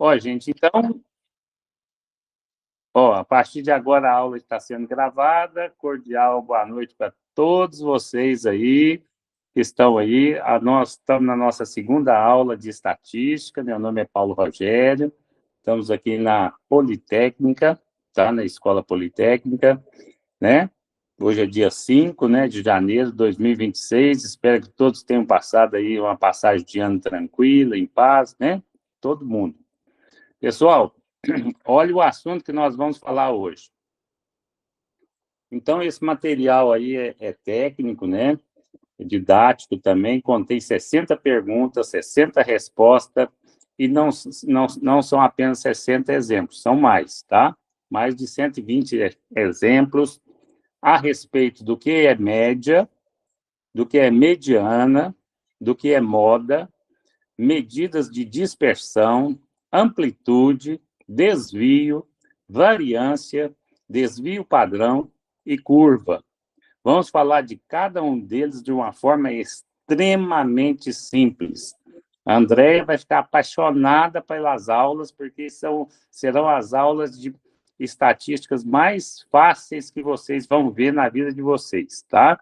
Ó, gente, então, ó, a partir de agora a aula está sendo gravada. Cordial boa noite para todos vocês aí que estão aí. Nós estamos na nossa segunda aula de estatística. Meu nome é Paulo Rogério. Estamos aqui na Politécnica, tá? Na Escola Politécnica, né? Hoje é dia 5, né, de janeiro de 2026. Espero que todos tenham passado aí uma passagem de ano tranquila, em paz, né? Todo mundo. Pessoal, olha o assunto que nós vamos falar hoje. Então, esse material aí é técnico, né? É didático também, contém 60 perguntas, 60 respostas, e não são apenas 60 exemplos, são mais, tá? Mais de 120 exemplos a respeito do que é média, do que é mediana, do que é moda, medidas de dispersão, amplitude, desvio, variância, desvio padrão e curva. Vamos falar de cada um deles de uma forma extremamente simples. A Andréia vai ficar apaixonada pelas aulas, porque serão as aulas de estatísticas mais fáceis que vocês vão ver na vida de vocês, tá?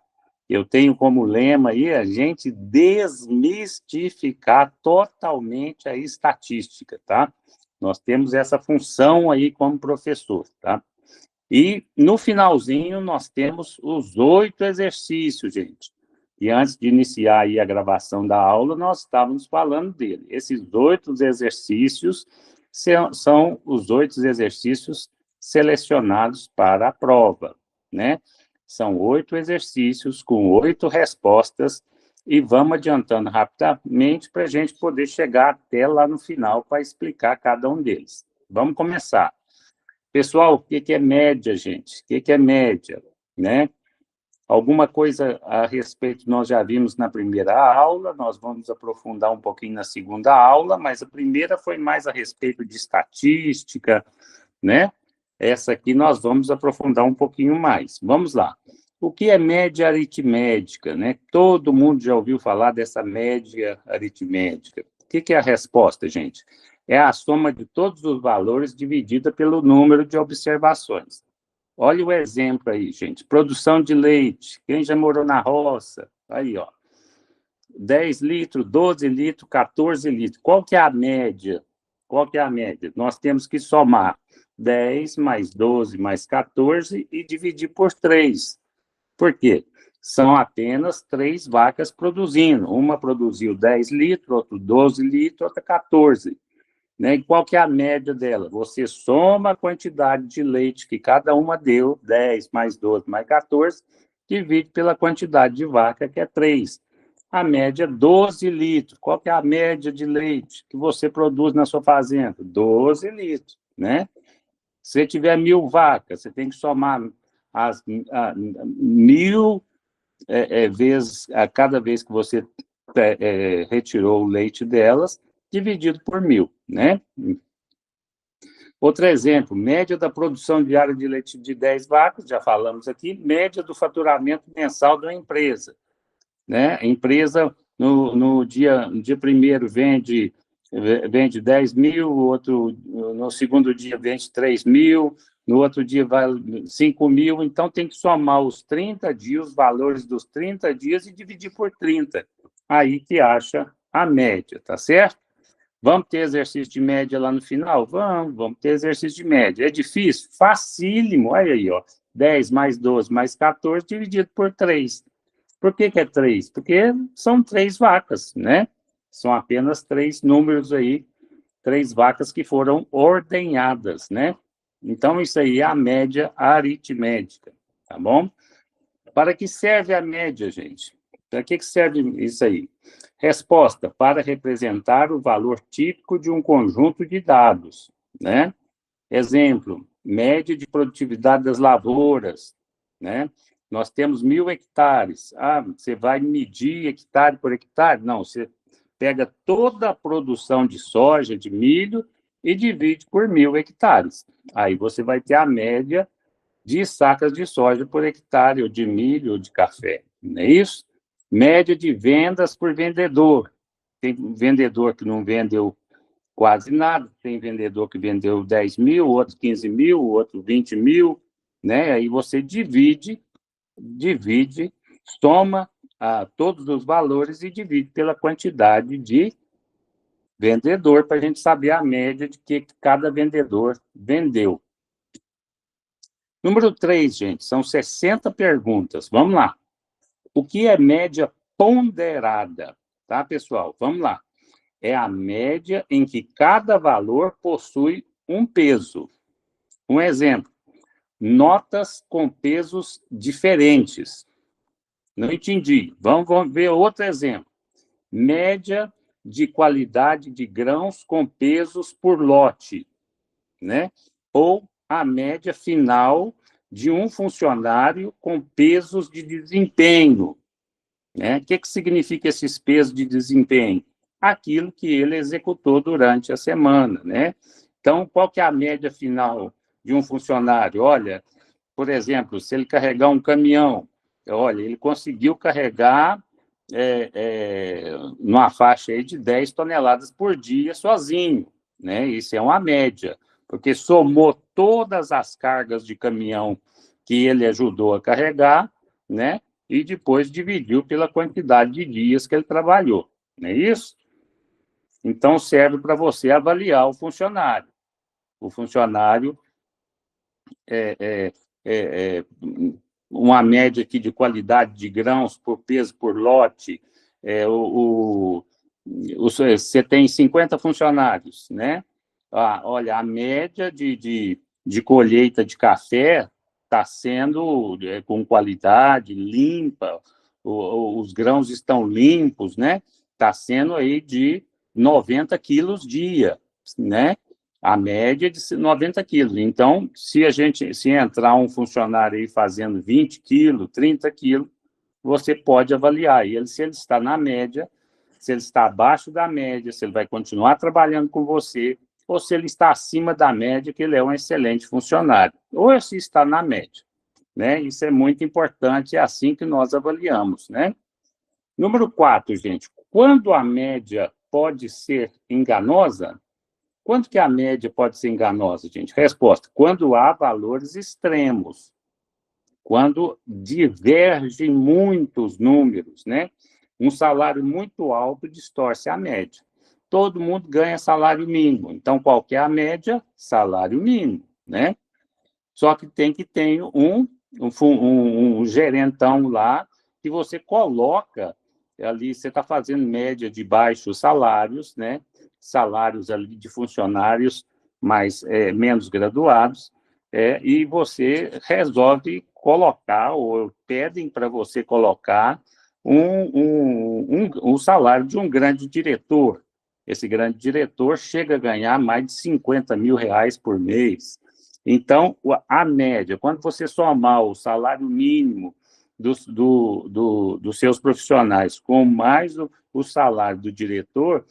Eu tenho como lema aí a gente desmistificar totalmente a estatística, tá? Nós temos essa função aí como professor, tá? E no finalzinho nós temos os 8 exercícios, gente. E antes de iniciar aí a gravação da aula, nós estávamos falando dele. Esses 8 exercícios são os 8 exercícios selecionados para a prova, né? São 8 exercícios com 8 respostas e vamos adiantando rapidamente para a gente poder chegar até lá no final para explicar cada um deles. Vamos começar. Pessoal, o que é média, gente? O que é média, né? Alguma coisa a respeito nós já vimos na primeira aula, nós vamos aprofundar um pouquinho na segunda aula, mas a primeira foi mais a respeito de estatística, né? Essa aqui nós vamos aprofundar um pouquinho mais. Vamos lá. O que é média aritmética, né? Todo mundo já ouviu falar dessa média aritmética. O que é a resposta, gente? É a soma de todos os valores dividida pelo número de observações. Olha o exemplo aí, gente. Produção de leite. Quem já morou na roça? Aí, ó. 10 litros, 12 litros, 14 litros. Qual que é a média? Qual que é a média? Nós temos que somar 10 mais 12 mais 14 e dividir por 3. Por quê? São apenas 3 vacas produzindo. Uma produziu 10 litros, outra 12 litros, outra 14. Né? E qual que é a média dela? Você soma a quantidade de leite que cada uma deu, 10 mais 12 mais 14, divide pela quantidade de vaca, que é 3. A média é 12 litros. Qual que é a média de leite que você produz na sua fazenda? 12 litros, né? Se você tiver 1.000 vacas, você tem que somar as 1.000 vezes, a cada vez que você retirou o leite delas, dividido por 1.000, né? Outro exemplo, média da produção diária de leite de 10 vacas, já falamos aqui, média do faturamento mensal da empresa, né? A empresa, no dia 1º, vende 10 mil, no segundo dia vende 3 mil, no outro dia vai 5 mil, então tem que somar os 30 dias, os valores dos 30 dias e dividir por 30. Aí que acha a média, tá certo? Vamos ter exercício de média lá no final? Vamos ter exercício de média. É difícil? Facílimo. Olha aí, ó. 10 mais 12 mais 14 dividido por 3. Por que é 3? Porque são 3 vacas, né? São apenas 3 números aí, 3 vacas que foram ordenhadas, né? Então, isso aí é a média aritmética, tá bom? Para que serve a média, gente? Para que serve isso aí? Resposta: para representar o valor típico de um conjunto de dados, né? Exemplo: média de produtividade das lavouras, né? Nós temos 1.000 hectares. Você vai medir hectare por hectare? Não, você pega toda a produção de soja, de milho e divide por 1.000 hectares. Aí você vai ter a média de sacas de soja por hectare, ou de milho, ou de café, não é isso? Média de vendas por vendedor. Tem vendedor que não vendeu Quase nada. Tem vendedor que vendeu 10 mil, outro 15 mil, outro 20 mil, né? Aí você divide, soma todos os valores e divide pela quantidade de vendedor, para a gente saber a média de que cada vendedor vendeu. Número 3, gente, são 60 perguntas. Vamos lá. O que é média ponderada? Tá, pessoal? Vamos lá. É a média em que cada valor possui um peso. Um exemplo, notas com pesos diferentes. Não entendi. Vamos ver outro exemplo. Média de qualidade de grãos com pesos por lote, né? Ou a média final de um funcionário com pesos de desempenho, né? O que significa esses pesos de desempenho? Aquilo que ele executou durante a semana, né? Então, qual que é a média final de um funcionário? Olha, por exemplo, se ele carregar um caminhão, olha, ele conseguiu carregar numa faixa aí de 10 toneladas por dia sozinho, né? Isso é uma média, porque somou todas as cargas de caminhão que ele ajudou a carregar, né? E depois dividiu pela quantidade de dias que ele trabalhou, não é isso? Então, serve para você avaliar o funcionário. O funcionário uma média aqui de qualidade de grãos por peso por lote, você tem 50 funcionários, né? Olha, a média de colheita de café está sendo com qualidade, limpa, os grãos estão limpos, né? Está sendo aí de 90 quilos dia, né? A média de 90 quilos. Então, se entrar um funcionário aí fazendo 20 quilos, 30 quilos, você pode avaliar ele se ele está na média, se ele está abaixo da média, se ele vai continuar trabalhando com você, ou se ele está acima da média, que ele é um excelente funcionário, ou se está na média, né? Isso é muito importante, é assim que nós avaliamos, né? Número 4, gente, quando a média pode ser enganosa? Quando que a média pode ser enganosa, gente? Resposta: quando há valores extremos, quando divergem muitos números, né? Um salário muito alto distorce a média. Todo mundo ganha salário mínimo, então qual que é a média? Salário mínimo, né? Só que tem que ter um gerentão lá que você coloca ali, você está fazendo média de baixos salários, né? Salários ali de funcionários menos graduados, e você resolve colocar, ou pedem para você colocar um salário de um grande diretor. Esse grande diretor chega a ganhar mais de 50 mil reais por mês. Então, a média, quando você somar o salário mínimo dos seus profissionais com mais o salário do diretor,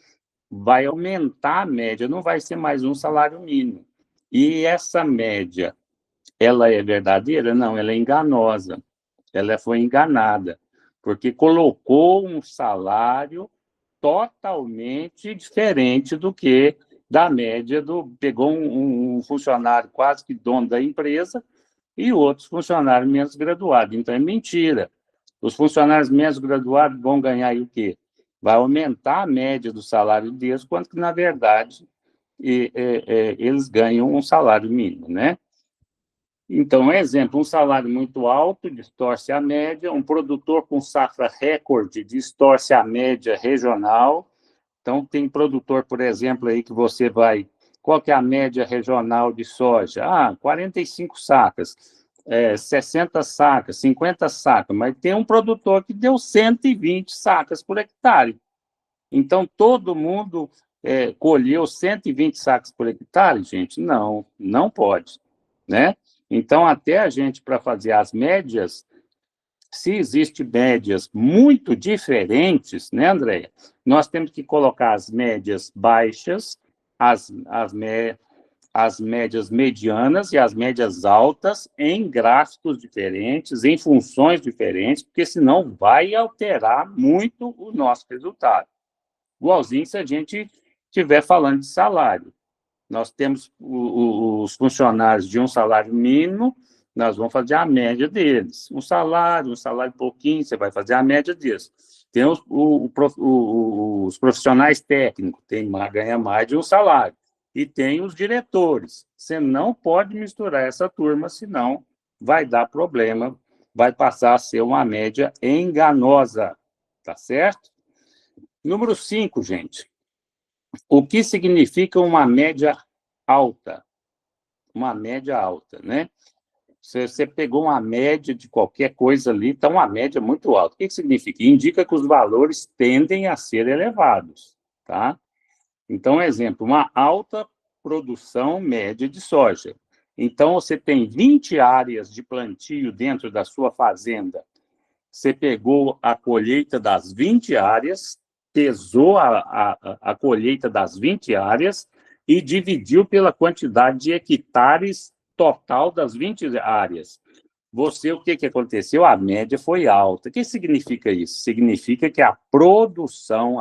vai aumentar a média, não vai ser mais um salário mínimo. E essa média, ela é verdadeira? Não, ela é enganosa. Ela foi enganada, porque colocou um salário totalmente diferente do que da média pegou um funcionário quase que dono da empresa e outros funcionários menos graduados. Então, é mentira. Os funcionários menos graduados vão ganhar aí o quê? Vai aumentar a média do salário deles, quando que, na verdade, eles ganham um salário mínimo, né? Então, exemplo, um salário muito alto distorce a média, um produtor com safra recorde distorce a média regional. Então, tem produtor, por exemplo, aí que você vai... Qual que é a média regional de soja? 45 sacas, 60 sacas, 50 sacas, mas tem um produtor que deu 120 sacas por hectare. Então, todo mundo colheu 120 sacas por hectare, gente? Não, não pode, né? Então, até a gente, para fazer as médias, se existem médias muito diferentes, né, Andréia? Nós temos que colocar as médias baixas, as médias medianas e as médias altas em gráficos diferentes, em funções diferentes, porque senão vai alterar muito o nosso resultado. Igualzinho se a gente estiver falando de salário. Nós temos os funcionários de um salário mínimo, nós vamos fazer a média deles. Um salário pouquinho, você vai fazer a média deles. Tem os profissionais técnicos, ganha mais de um salário. E tem os diretores. Você não pode misturar essa turma, senão vai dar problema, vai passar a ser uma média enganosa, tá certo? Número 5, gente. O que significa uma média alta? Uma média alta, né? Você pegou uma média de qualquer coisa ali, então uma média muito alta. O que significa? Indica que os valores tendem a ser elevados, tá? Então, exemplo, uma alta produção média de soja. Então, você tem 20 áreas de plantio dentro da sua fazenda. Você pegou a colheita das 20 áreas, pesou a colheita das 20 áreas e dividiu pela quantidade de hectares total das 20 áreas. O que aconteceu? A média foi alta. O que significa isso? Significa que a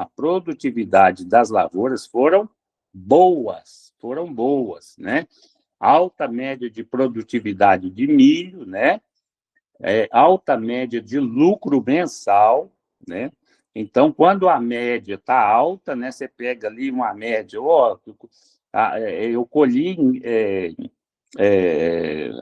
produtividade das lavouras foram boas, né? Alta média de produtividade de milho, né? Alta média de lucro mensal, né? Então, quando a média está alta, né, você pega ali uma média, eu colhi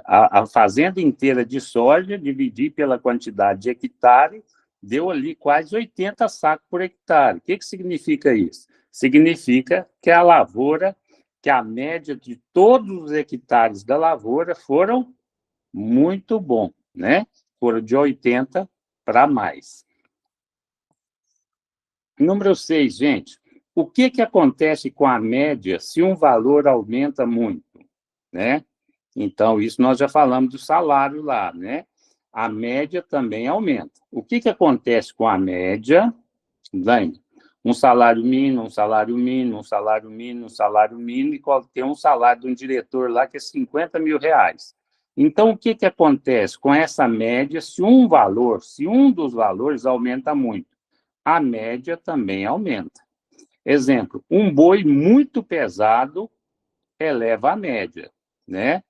a fazenda inteira de soja, dividi pela quantidade de hectare, deu ali quase 80 sacos por hectare. O que significa isso? Significa que a lavoura, que a média de todos os hectares da lavoura foram muito bom, né? Foram de 80 para mais. Número 6, gente. O que acontece com a média se um valor aumenta muito, né? Então, isso nós já falamos do salário lá, né? A média também aumenta. O que acontece com a média? Lembra? Um salário mínimo, um salário mínimo, um salário mínimo, um salário mínimo, e tem um salário de um diretor lá que é 50 mil reais. Então, o que acontece com essa média se um dos valores aumenta muito? A média também aumenta. Exemplo, um boi muito pesado eleva a média, né?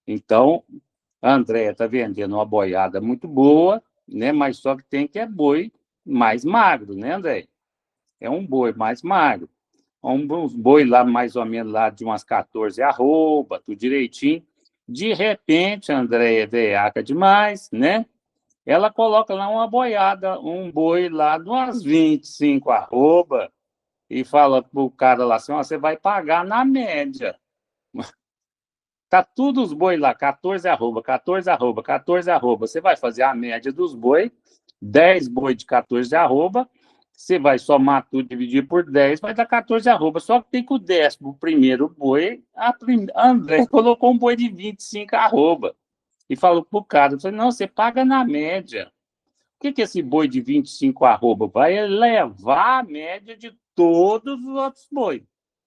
Então, a Andréia está vendendo uma boiada muito boa, né? Mas só que é boi mais magro, né, Andréia? É um boi mais magro. Uns boi lá, mais ou menos, lá de umas 14 arroba, tudo direitinho. De repente, a Andréia é veiaca demais, né? Ela coloca lá uma boiada, um boi lá de umas 25 arroba, e fala para o cara lá assim, você vai pagar na média. Tá tudo os boi lá, 14 arroba, 14 arroba, 14 arroba. Você vai fazer a média dos boi, 10 boi de 14 arroba, você vai somar tudo, dividir por 10, vai dar 14 arroba. Só que tem que o 11º boi, a André colocou um boi de 25 arroba. E falou pro cara, não, você paga na média. O que esse boi de 25 arroba vai elevar a média de todos os outros boi?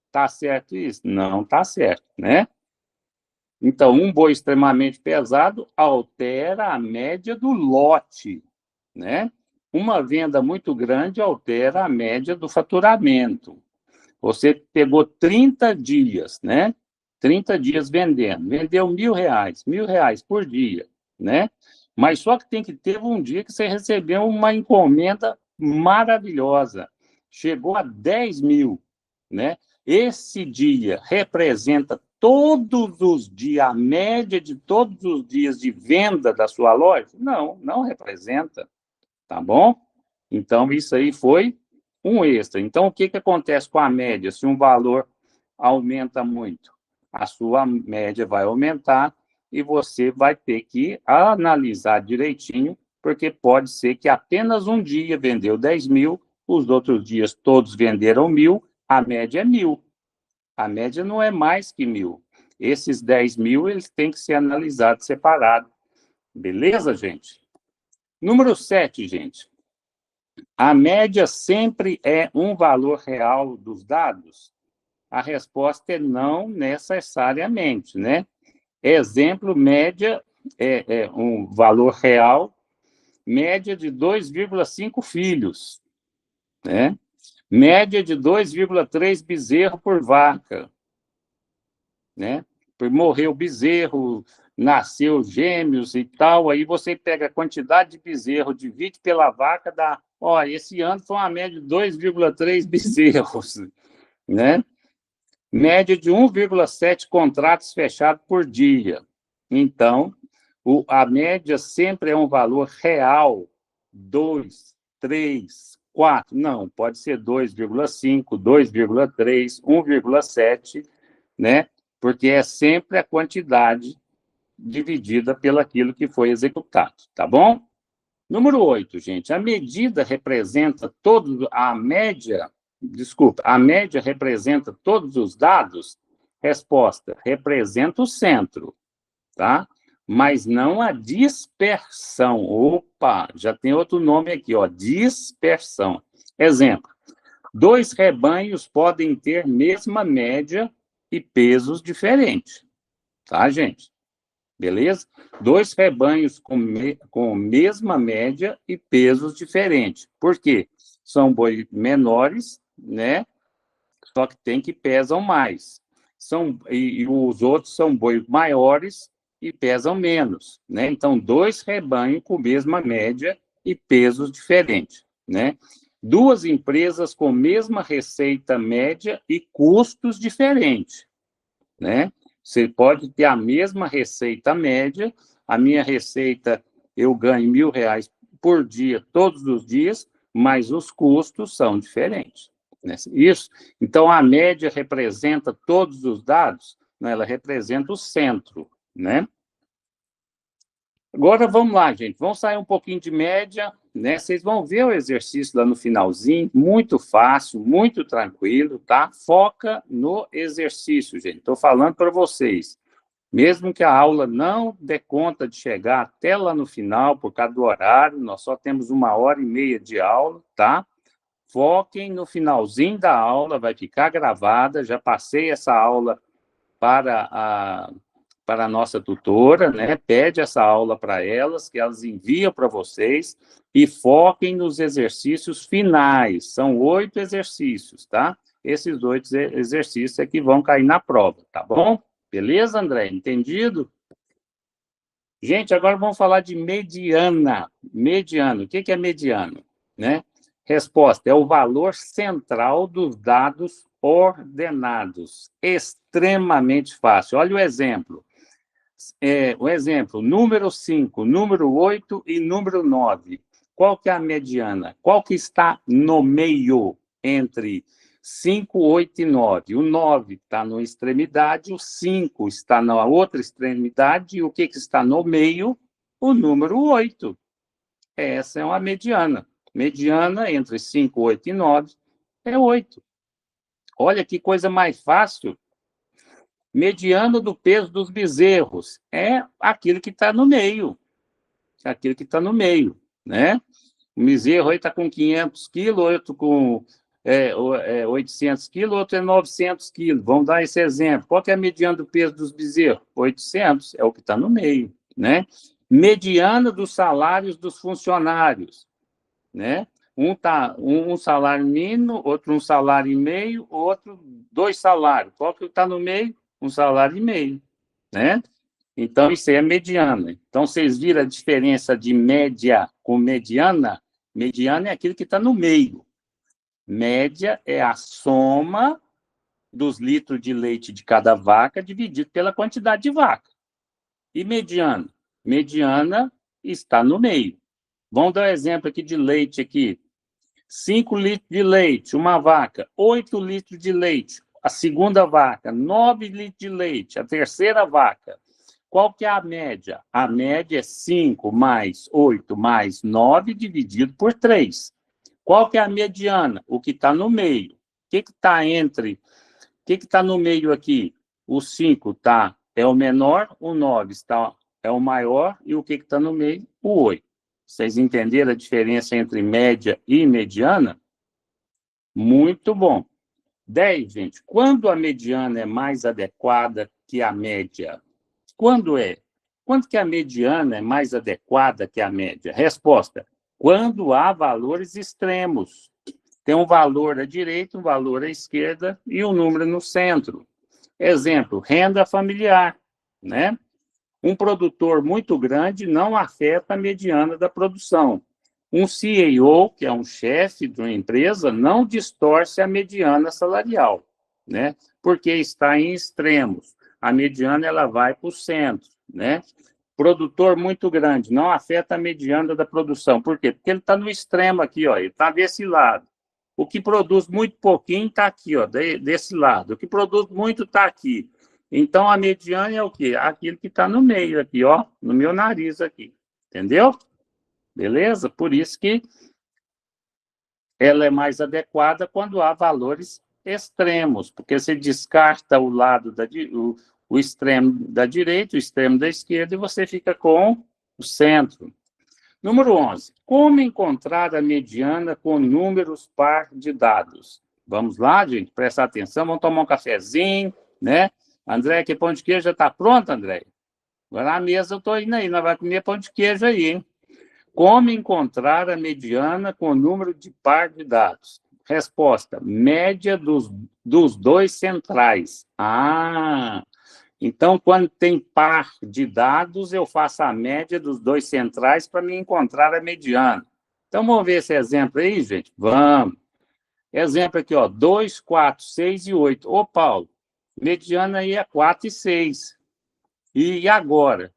Tá certo isso? Não tá certo, né? Então, um boi extremamente pesado altera a média do lote, né? Uma venda muito grande altera a média do faturamento. Você pegou 30 dias, né? 30 dias vendendo, vendeu R$ 1.000 por dia, né? Mas só que teve um dia que você recebeu uma encomenda maravilhosa, chegou a 10 mil, né? Esse dia representa todos os dias, a média de todos os dias de venda da sua loja? Não, não representa, tá bom? Então, isso aí foi um extra. Então, o que acontece com a média? Se um valor aumenta muito, a sua média vai aumentar e você vai ter que analisar direitinho, porque pode ser que apenas um dia vendeu 10 mil, os outros dias todos venderam 1.000, a média é 1.000. A média não é mais que 1.000. Esses 10 mil, eles têm que ser analisados separado. Beleza, gente? Número 7, gente. A média sempre é um valor real dos dados? A resposta é não necessariamente, né? Exemplo, média é um valor real, média de 2,5 filhos, né? Média de 2,3 bezerro por vaca, né? Morreu bezerro, nasceu gêmeos e tal, aí você pega a quantidade de bezerro, divide pela vaca, dá... Ó, esse ano foi uma média de 2,3 bezerros, né? Média de 1,7 contratos fechados por dia. Então, a média sempre é um valor real, 2, 3, 4. Não, pode ser 2,5, 2,3, 1,7, né? Porque é sempre a quantidade dividida pelaquilo que foi executado, tá bom? Número 8, gente, a medida representa a média, desculpa, a média representa todos os dados? Resposta, representa o centro, tá? Mas não a dispersão. Opa, já tem outro nome aqui, ó, dispersão. Exemplo, 2 rebanhos podem ter mesma média e pesos diferentes, tá, gente? Beleza? 2 rebanhos com mesma média e pesos diferentes. Por quê? São bois menores, né? Só que tem que pesam mais. E os outros são bois maiores e pesam menos, né? Então, 2 rebanhos com mesma média e pesos diferentes, né? 2 empresas com mesma receita média e custos diferentes, né? Você pode ter a mesma receita média, a minha receita, eu ganho R$ 1.000 por dia, todos os dias, mas os custos são diferentes, né? Isso. Então, a média representa todos os dados, né? Ela representa o centro, né? Agora, vamos lá, gente. Vamos sair um pouquinho de média, né? Vocês vão ver o exercício lá no finalzinho, muito fácil, muito tranquilo, tá? Foca no exercício, gente. Estou falando para vocês. Mesmo que a aula não dê conta de chegar até lá no final, por causa do horário, nós só temos 1h30 de aula, tá? Foquem no finalzinho da aula, vai ficar gravada. Já passei essa aula para a nossa tutora, né? Pede essa aula para elas, que elas enviam para vocês, e foquem nos exercícios finais. São 8 exercícios, tá? Esses 8 exercícios é que vão cair na prova, tá bom? Beleza, André? Entendido? Gente, agora vamos falar de mediana. Mediano. O que é mediano? Né? Resposta, é o valor central dos dados ordenados. Extremamente fácil. Olha o exemplo. O exemplo, número 5, número 8 e número 9. Qual que é a mediana? Qual que está no meio entre 5, 8 e 9? O 9 está na extremidade, o 5 está na outra extremidade, e o que está no meio? O número 8. Essa é uma mediana. Mediana entre 5, 8 e 9 é 8. Olha que coisa mais fácil. Mediano do peso dos bezerros é aquilo que está no meio. Aquilo que está no meio, né? O bezerro aí está com 500 quilos, outro com 800 quilos, outro é 900 quilos. Vamos dar esse exemplo. Qual que é a mediana do peso dos bezerros? 800, é o que está no meio, né? Mediana dos salários dos funcionários, né? Um salário mínimo, outro um salário e meio, outro 2 salários. Qual que está no meio? 1,5 salário, né? Então, isso aí é mediana. Então, vocês viram a diferença de média com mediana? Mediana é aquilo que está no meio. Média é a soma dos litros de leite de cada vaca dividido pela quantidade de vaca. E mediana? Mediana está no meio. Vamos dar um exemplo aqui de leite aqui. 5 litros de leite, uma vaca. 8 litros de leite, a segunda vaca. 9 litros de leite, a terceira vaca. Qual que é a média? A média é 5 mais 8 mais 9 dividido por 3. Qual que é a mediana? O que está no meio. O que está entre... O que está no meio aqui? O 5 é o menor, o 9 é o maior, e o que está no meio? O 8. Vocês entenderam a diferença entre média e mediana? Muito bom. 10, gente. Quando a mediana é mais adequada que a média? Quando é? Quando que a mediana é mais adequada que a média? Resposta: quando há valores extremos. tem um valor à direita, um valor à esquerda e um número no centro. Exemplo, renda familiar, né? Um produtor muito grande não afeta a mediana da produção. Um CEO, que é um chefe de uma empresa, não distorce a mediana salarial, né? Porque está em extremos. A mediana ela vai para o centro, né? Produtor muito grande não afeta a mediana da produção. Por quê? Porque ele está no extremo aqui, ó, ele está desse lado. O que produz muito pouquinho está aqui, ó, desse lado. O que produz muito está aqui. Então, a mediana é o quê? Aquilo que está no meio aqui, ó, no meu nariz aqui. Entendeu? Beleza? Por isso que ela é mais adequada quando há valores extremos, porque você descarta o lado o extremo da direita, o extremo da esquerda, e você fica com o centro. Número 11. Como encontrar a mediana com números par de dados? Vamos lá, gente, prestar atenção, vamos tomar um cafezinho, né? André, que pão de queijo já está pronto, André? Agora na mesa eu estou indo aí, nós vamos comer pão de queijo aí, hein? Como encontrar a mediana com o número de par de dados? Resposta, média dos dois centrais. Então, quando tem par de dados, eu faço a média dos dois centrais para me encontrar a mediana. Então, vamos ver esse exemplo aí, gente? Vamos. Exemplo aqui, ó, 2, 4, 6 e 8. Ô, Paulo, mediana aí é 4 e 6. E agora?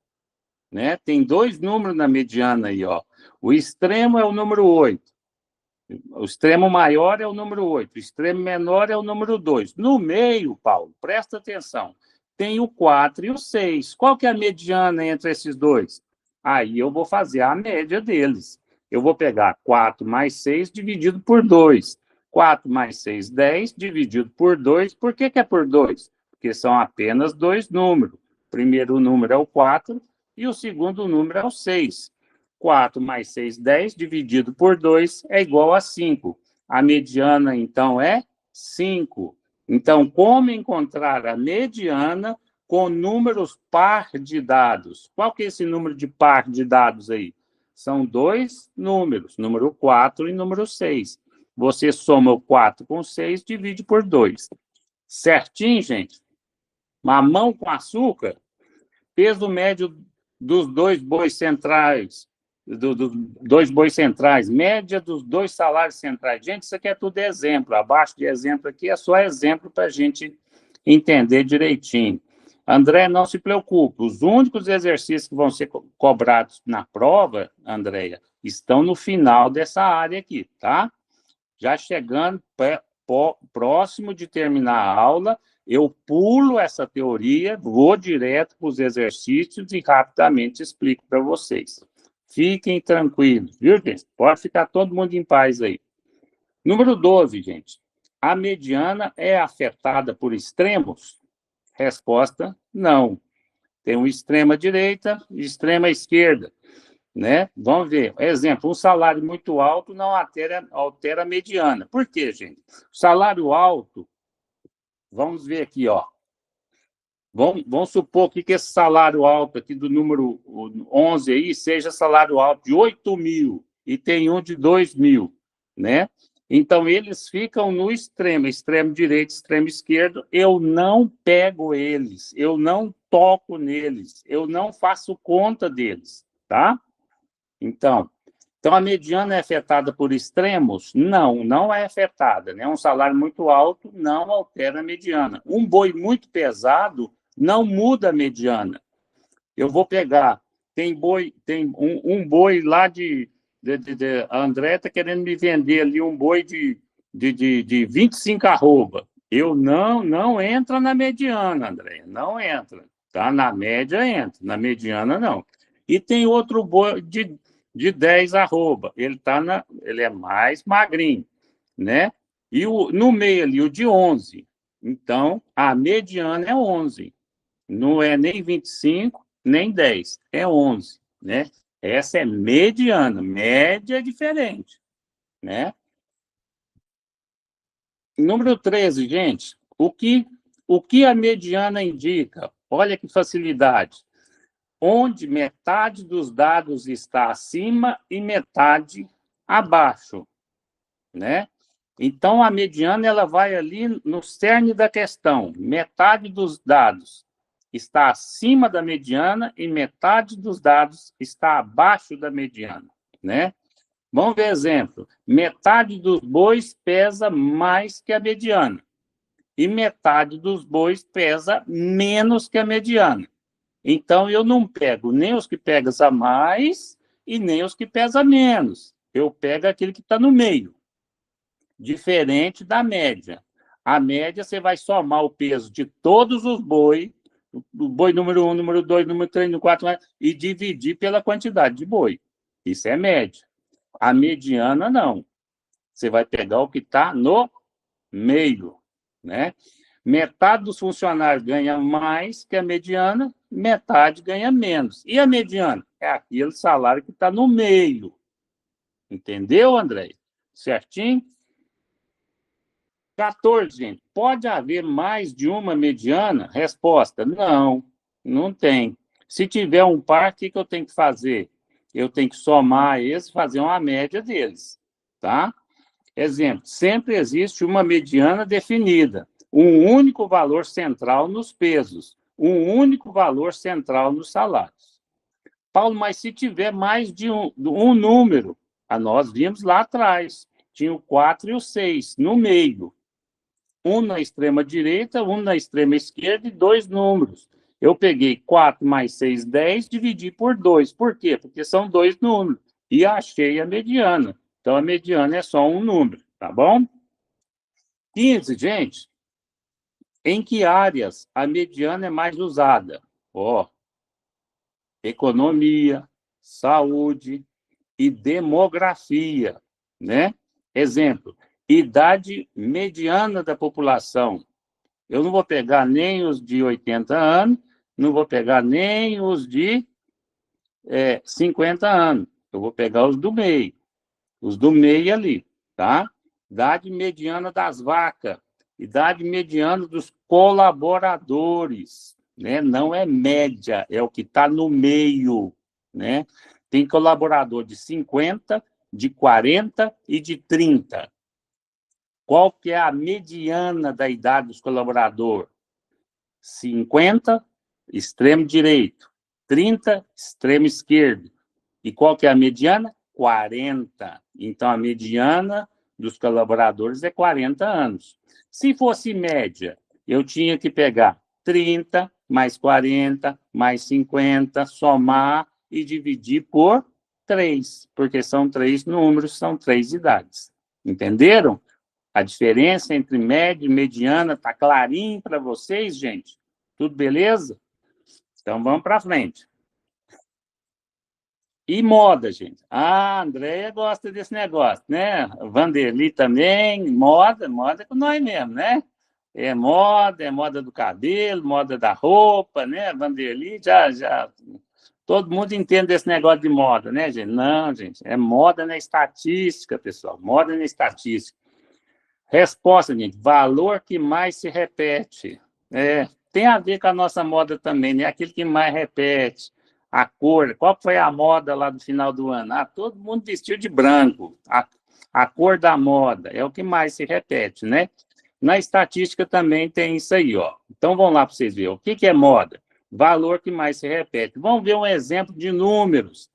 Né? Tem dois números na mediana aí, ó. O extremo é o número 8. O extremo maior é o número 8. O extremo menor é o número 2. No meio, Paulo, presta atenção, tem o 4 e o 6. Qual que é a mediana entre esses dois? Aí eu vou fazer a média deles. Eu vou pegar 4 mais 6 dividido por 2. 4 mais 6, 10, dividido por 2. Por que é por 2? Porque são apenas dois números. O primeiro número é o 4 e o segundo número é o 6. 4 mais 6, 10, dividido por 2 é igual a 5. A mediana, então, é 5. Então, como encontrar a mediana com números par de dados? Qual que é esse número de par de dados aí? São dois números, número 4 e número 6. Você soma o 4 com 6, divide por 2. Certinho, gente? Mamão com açúcar? Peso médio dos dois bois centrais, dois bois centrais, média dos dois salários centrais. Gente, isso aqui é tudo exemplo. Abaixo de exemplo aqui é só exemplo para a gente entender direitinho. André, não se preocupe. Os únicos exercícios que vão ser cobrados na prova, Andréia, estão no final dessa área aqui, tá? Já chegando próximo de terminar a aula, eu pulo essa teoria, vou direto para os exercícios e rapidamente explico para vocês. Fiquem tranquilos, viu, gente? Pode ficar todo mundo em paz aí. Número 12, gente. A mediana é afetada por extremos? Resposta, não. Tem uma extrema direita e extrema esquerda, né? Vamos ver. Exemplo, um salário muito alto não altera a mediana. Por quê, gente? O salário alto, vamos ver aqui, ó. Vamos supor que esse salário alto aqui do número 11 aí seja salário alto de 8 mil e tem um de 2 mil, né? Então, eles ficam no extremo direito, extremo esquerdo. Eu não pego eles, eu não toco neles, eu não faço conta deles, tá? Então, a mediana é afetada por extremos? Não, não é afetada, né? Um salário muito alto não altera a mediana. Um boi muito pesado não muda a mediana. Eu vou pegar, tem um boi lá a André está querendo me vender ali um boi de 25 arroba. Eu não entra na mediana, André, não entra. Tá? Na média entra, na mediana não. E tem outro boi de 10 arroba, ele é mais magrinho, né? E no meio ali, o de 11. Então, a mediana é 11. Não é nem 25, nem 10, é 11, né? Essa é mediana, média é diferente, né? Número 13, gente, o que a mediana indica? Olha que facilidade. Onde metade dos dados está acima e metade abaixo, né? Então, a mediana ela vai ali no cerne da questão. Metade dos dados está acima da mediana e metade dos dados está abaixo da mediana, né? Vamos ver exemplo. Metade dos bois pesa mais que a mediana e metade dos bois pesa menos que a mediana. Então, eu não pego nem os que pesam mais e nem os que pesam menos. Eu pego aquele que está no meio, diferente da média. A média, você vai somar o peso de todos os bois, o boi número 1, número 2, número 3, número 4, e dividir pela quantidade de boi. Isso é média. A mediana, não. Você vai pegar o que está no meio, né? Metade dos funcionários ganha mais que a mediana, metade ganha menos. E a mediana? É aquele salário que está no meio. Entendeu, André? Certinho? 14, gente. Pode haver mais de uma mediana? Resposta: não, não tem. Se tiver um par, o que eu tenho que fazer? Eu tenho que somar eles e fazer uma média deles, tá? Exemplo, sempre existe uma mediana definida, um único valor central nos pesos, um único valor central nos salários. Paulo, mas se tiver mais de um número, nós vimos lá atrás, tinha o 4 e o 6 no meio, um na extrema direita, um na extrema esquerda e dois números. Eu peguei 4 mais 6, 10, dividi por 2. Por quê? Porque são dois números. E achei a mediana. Então, a mediana é só um número, tá bom? 15, gente. Em que áreas a mediana é mais usada? Ó, economia, saúde e demografia, né? Exemplo, idade mediana da população. Eu não vou pegar nem os de 80 anos, não vou pegar nem os de 50 anos. Eu vou pegar os do meio ali, tá? Idade mediana das vacas, idade mediana dos colaboradores, né? Não é média, é o que está no meio, né? Tem colaborador de 50, de 40 e de 30. Qual que é a mediana da idade dos colaboradores? 50, extremo direito. 30, extremo esquerdo. E qual que é a mediana? 40. Então, a mediana dos colaboradores é 40 anos. Se fosse média, eu tinha que pegar 30 mais 40 mais 50, somar e dividir por 3, porque são 3 números, são 3 idades. Entenderam? A diferença entre média e mediana está clarinho para vocês, gente? Tudo beleza? Então, vamos para frente. E moda, gente. A Andréia gosta desse negócio, né? Vanderly também, moda com nós mesmo, né? É moda do cabelo, moda da roupa, né? Vanderly já... Todo mundo entende esse negócio de moda, né, gente? Não, gente, é moda na estatística, pessoal. Moda na estatística. Resposta, gente, valor que mais se repete. Tem a ver com a nossa moda também, né? Aquilo que mais repete. A cor, qual foi a moda lá do final do ano? Todo mundo vestiu de branco. A cor da moda é o que mais se repete, né? Na estatística também tem isso aí, ó. Então, vamos lá para vocês verem. O que é moda? Valor que mais se repete. Vamos ver um exemplo de números.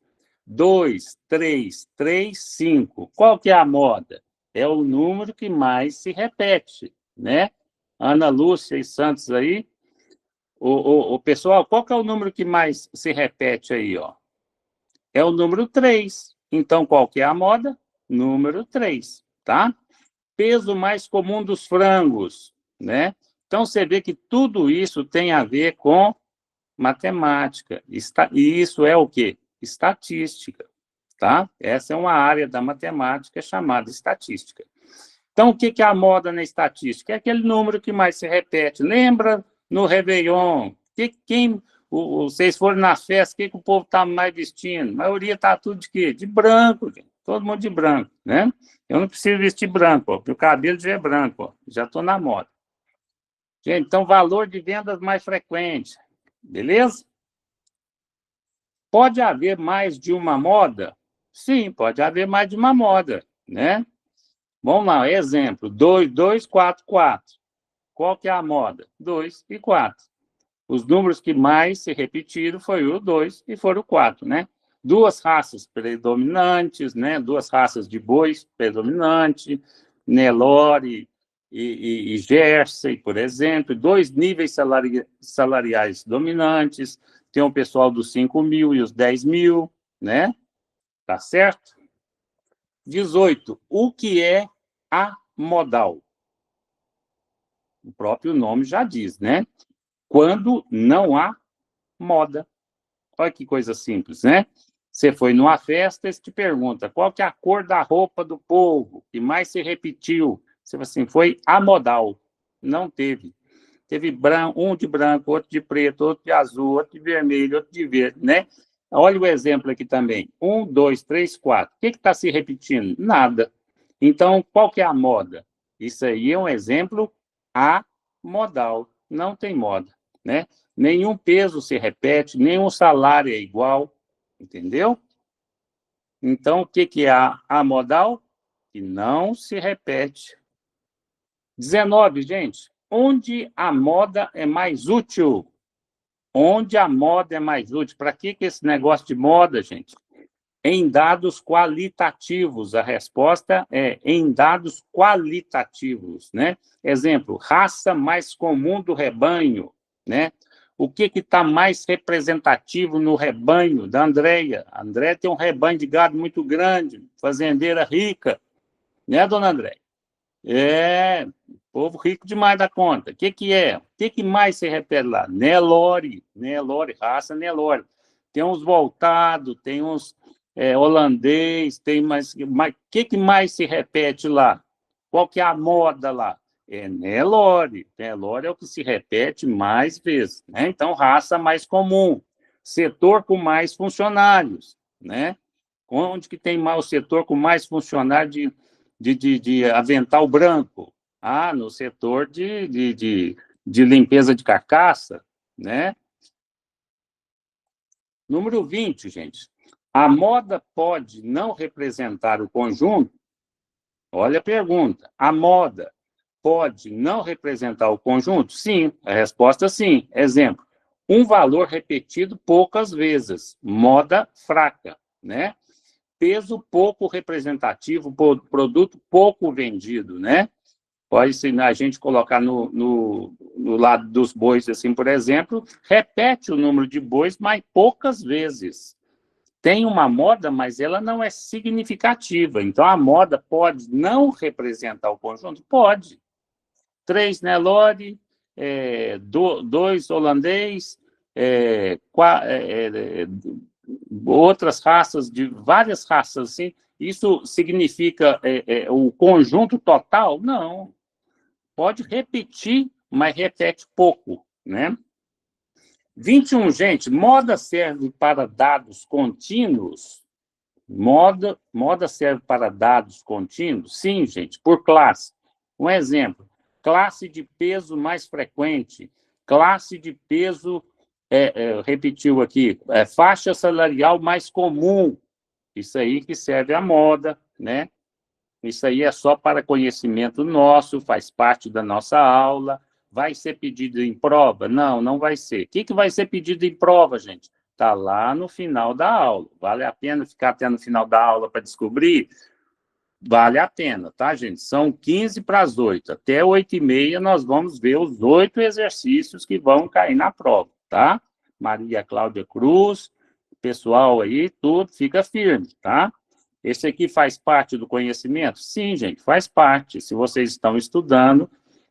2, 3, 3, 5. Qual que é a moda? É o número que mais se repete, né? Ana Lúcia e Santos aí. O pessoal, qual que é o número que mais se repete aí, ó? É o número 3. Então, qual que é a moda? Número 3, tá? Peso mais comum dos frangos, né? Então, você vê que tudo isso tem a ver com matemática. E isso é o quê? Estatística, tá? Essa é uma área da matemática chamada estatística. Então, o que é a moda na estatística? É aquele número que mais se repete. Lembra no Réveillon? Vocês foram na festa, o que o povo está mais vestindo? A maioria está tudo de quê? De branco, gente. Todo mundo de branco, né? Eu não preciso vestir branco, porque o cabelo já é branco, ó. Já estou na moda. Gente, então, valor de vendas mais frequente, beleza? Pode haver mais de uma moda? Sim, pode haver mais de uma moda, né? Vamos lá, exemplo, 2, 2, 4, 4. Qual que é a moda? 2 e 4. Os números que mais se repetiram foi o 2 e foram o 4, né? Duas raças predominantes, né? Duas raças de bois predominantes, Nelore e Jersey, por exemplo. Dois níveis salariais dominantes. Tem o pessoal dos 5 mil e os 10 mil, né? Tá certo? 18. O que é a modal? O próprio nome já diz, né? Quando não há moda. Olha que coisa simples, né? Você foi numa festa e te pergunta qual que é a cor da roupa do povo que mais se repetiu. Você fala assim, foi amodal. Não teve. Teve um de branco, outro de preto, outro de azul, outro de vermelho, outro de verde, né? Olha o exemplo aqui também. 1, 2, 3, 4. O que está se repetindo? Nada. Então, qual que é a moda? Isso aí é um exemplo amodal. Não tem moda, né? Nenhum peso se repete, nenhum salário é igual, entendeu? Então, o que é a modal? Que não se repete. 19, gente. Onde a moda é mais útil? Onde a moda é mais útil? Para que esse negócio de moda, gente? Em dados qualitativos. A resposta é em dados qualitativos, né? Exemplo, raça mais comum do rebanho, né? O que está mais representativo no rebanho da Andréia? A Andréia tem um rebanho de gado muito grande, fazendeira rica, né, dona Andréia? É, povo rico demais da conta. O que é? O que mais se repete lá? Nelore, raça Nelore. Tem uns voltados, tem uns holandês, tem mais... O que mais se repete lá? Qual que é a moda lá? É Nelore. Nelore é o que se repete mais vezes, né? Então, raça mais comum. Setor com mais funcionários, né? Onde que tem mais o setor com mais funcionários de avental branco? Ah, no setor de limpeza de carcaça, né? Número 20, gente. A moda pode não representar o conjunto? Olha a pergunta. A moda pode não representar o conjunto? Sim. A resposta é sim. Exemplo. Um valor repetido poucas vezes. Moda fraca, né? Peso pouco representativo, produto pouco vendido, né? Pode ser a gente colocar no lado dos bois, assim, por exemplo, repete o número de bois, mas poucas vezes. Tem uma moda, mas ela não é significativa. Então, a moda pode não representar o conjunto? Pode. 3 Nelore, 2 holandês, outras raças, de várias raças, assim. Isso significa o conjunto total? Não. Pode repetir, mas repete pouco, né? 21, gente, moda serve para dados contínuos? Moda serve para dados contínuos? Sim, gente, por classe. Um exemplo, classe de peso mais frequente, classe de peso, repetiu aqui, faixa salarial mais comum. Isso aí que serve à moda, né? Isso aí é só para conhecimento nosso, faz parte da nossa aula. Vai ser pedido em prova? Não, não vai ser. O que vai ser pedido em prova, gente? Está lá no final da aula. Vale a pena ficar até no final da aula para descobrir? Vale a pena, tá, gente? São 15 para as 8. Até 8h30 nós vamos ver os 8 exercícios que vão cair na prova, tá? Maria Cláudia Cruz, pessoal aí, tudo, fica firme, tá? Esse aqui faz parte do conhecimento? Sim, gente, faz parte. Se vocês estão estudando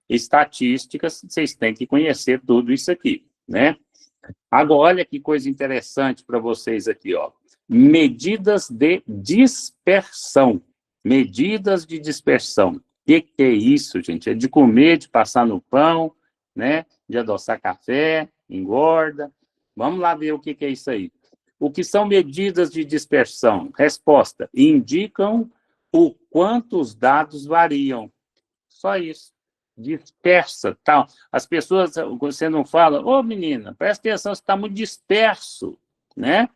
estatísticas, vocês têm que conhecer tudo isso aqui, né? Agora, olha que coisa interessante para vocês aqui, ó. Medidas de dispersão. Medidas de dispersão. O que é isso, gente? É de comer, de passar no pão, né? De adoçar café, engorda. Vamos lá ver o que é isso aí. O que são medidas de dispersão? Resposta: indicam o quanto os dados variam. Só isso. Dispersa, tal. As pessoas, você não fala, ô menina, presta atenção, você está muito disperso, né?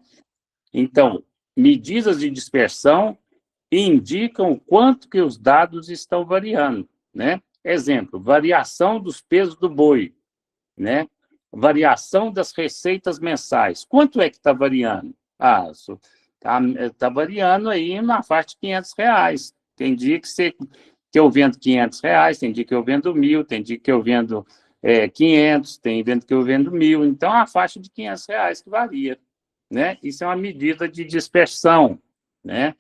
Então, medidas de dispersão indicam o quanto que os dados estão variando, né? Exemplo, variação dos pesos do boi, né? Variação das receitas mensais. Quanto é que está variando? Está variando aí na faixa de R$ 500. Tem dia que eu vendo R$ 500, tem dia que eu vendo 1.000, tem dia que eu vendo 500, tem dia que eu vendo 1.000. Então, é a faixa de R$ 500 que varia, né? Isso é uma medida de dispersão, né?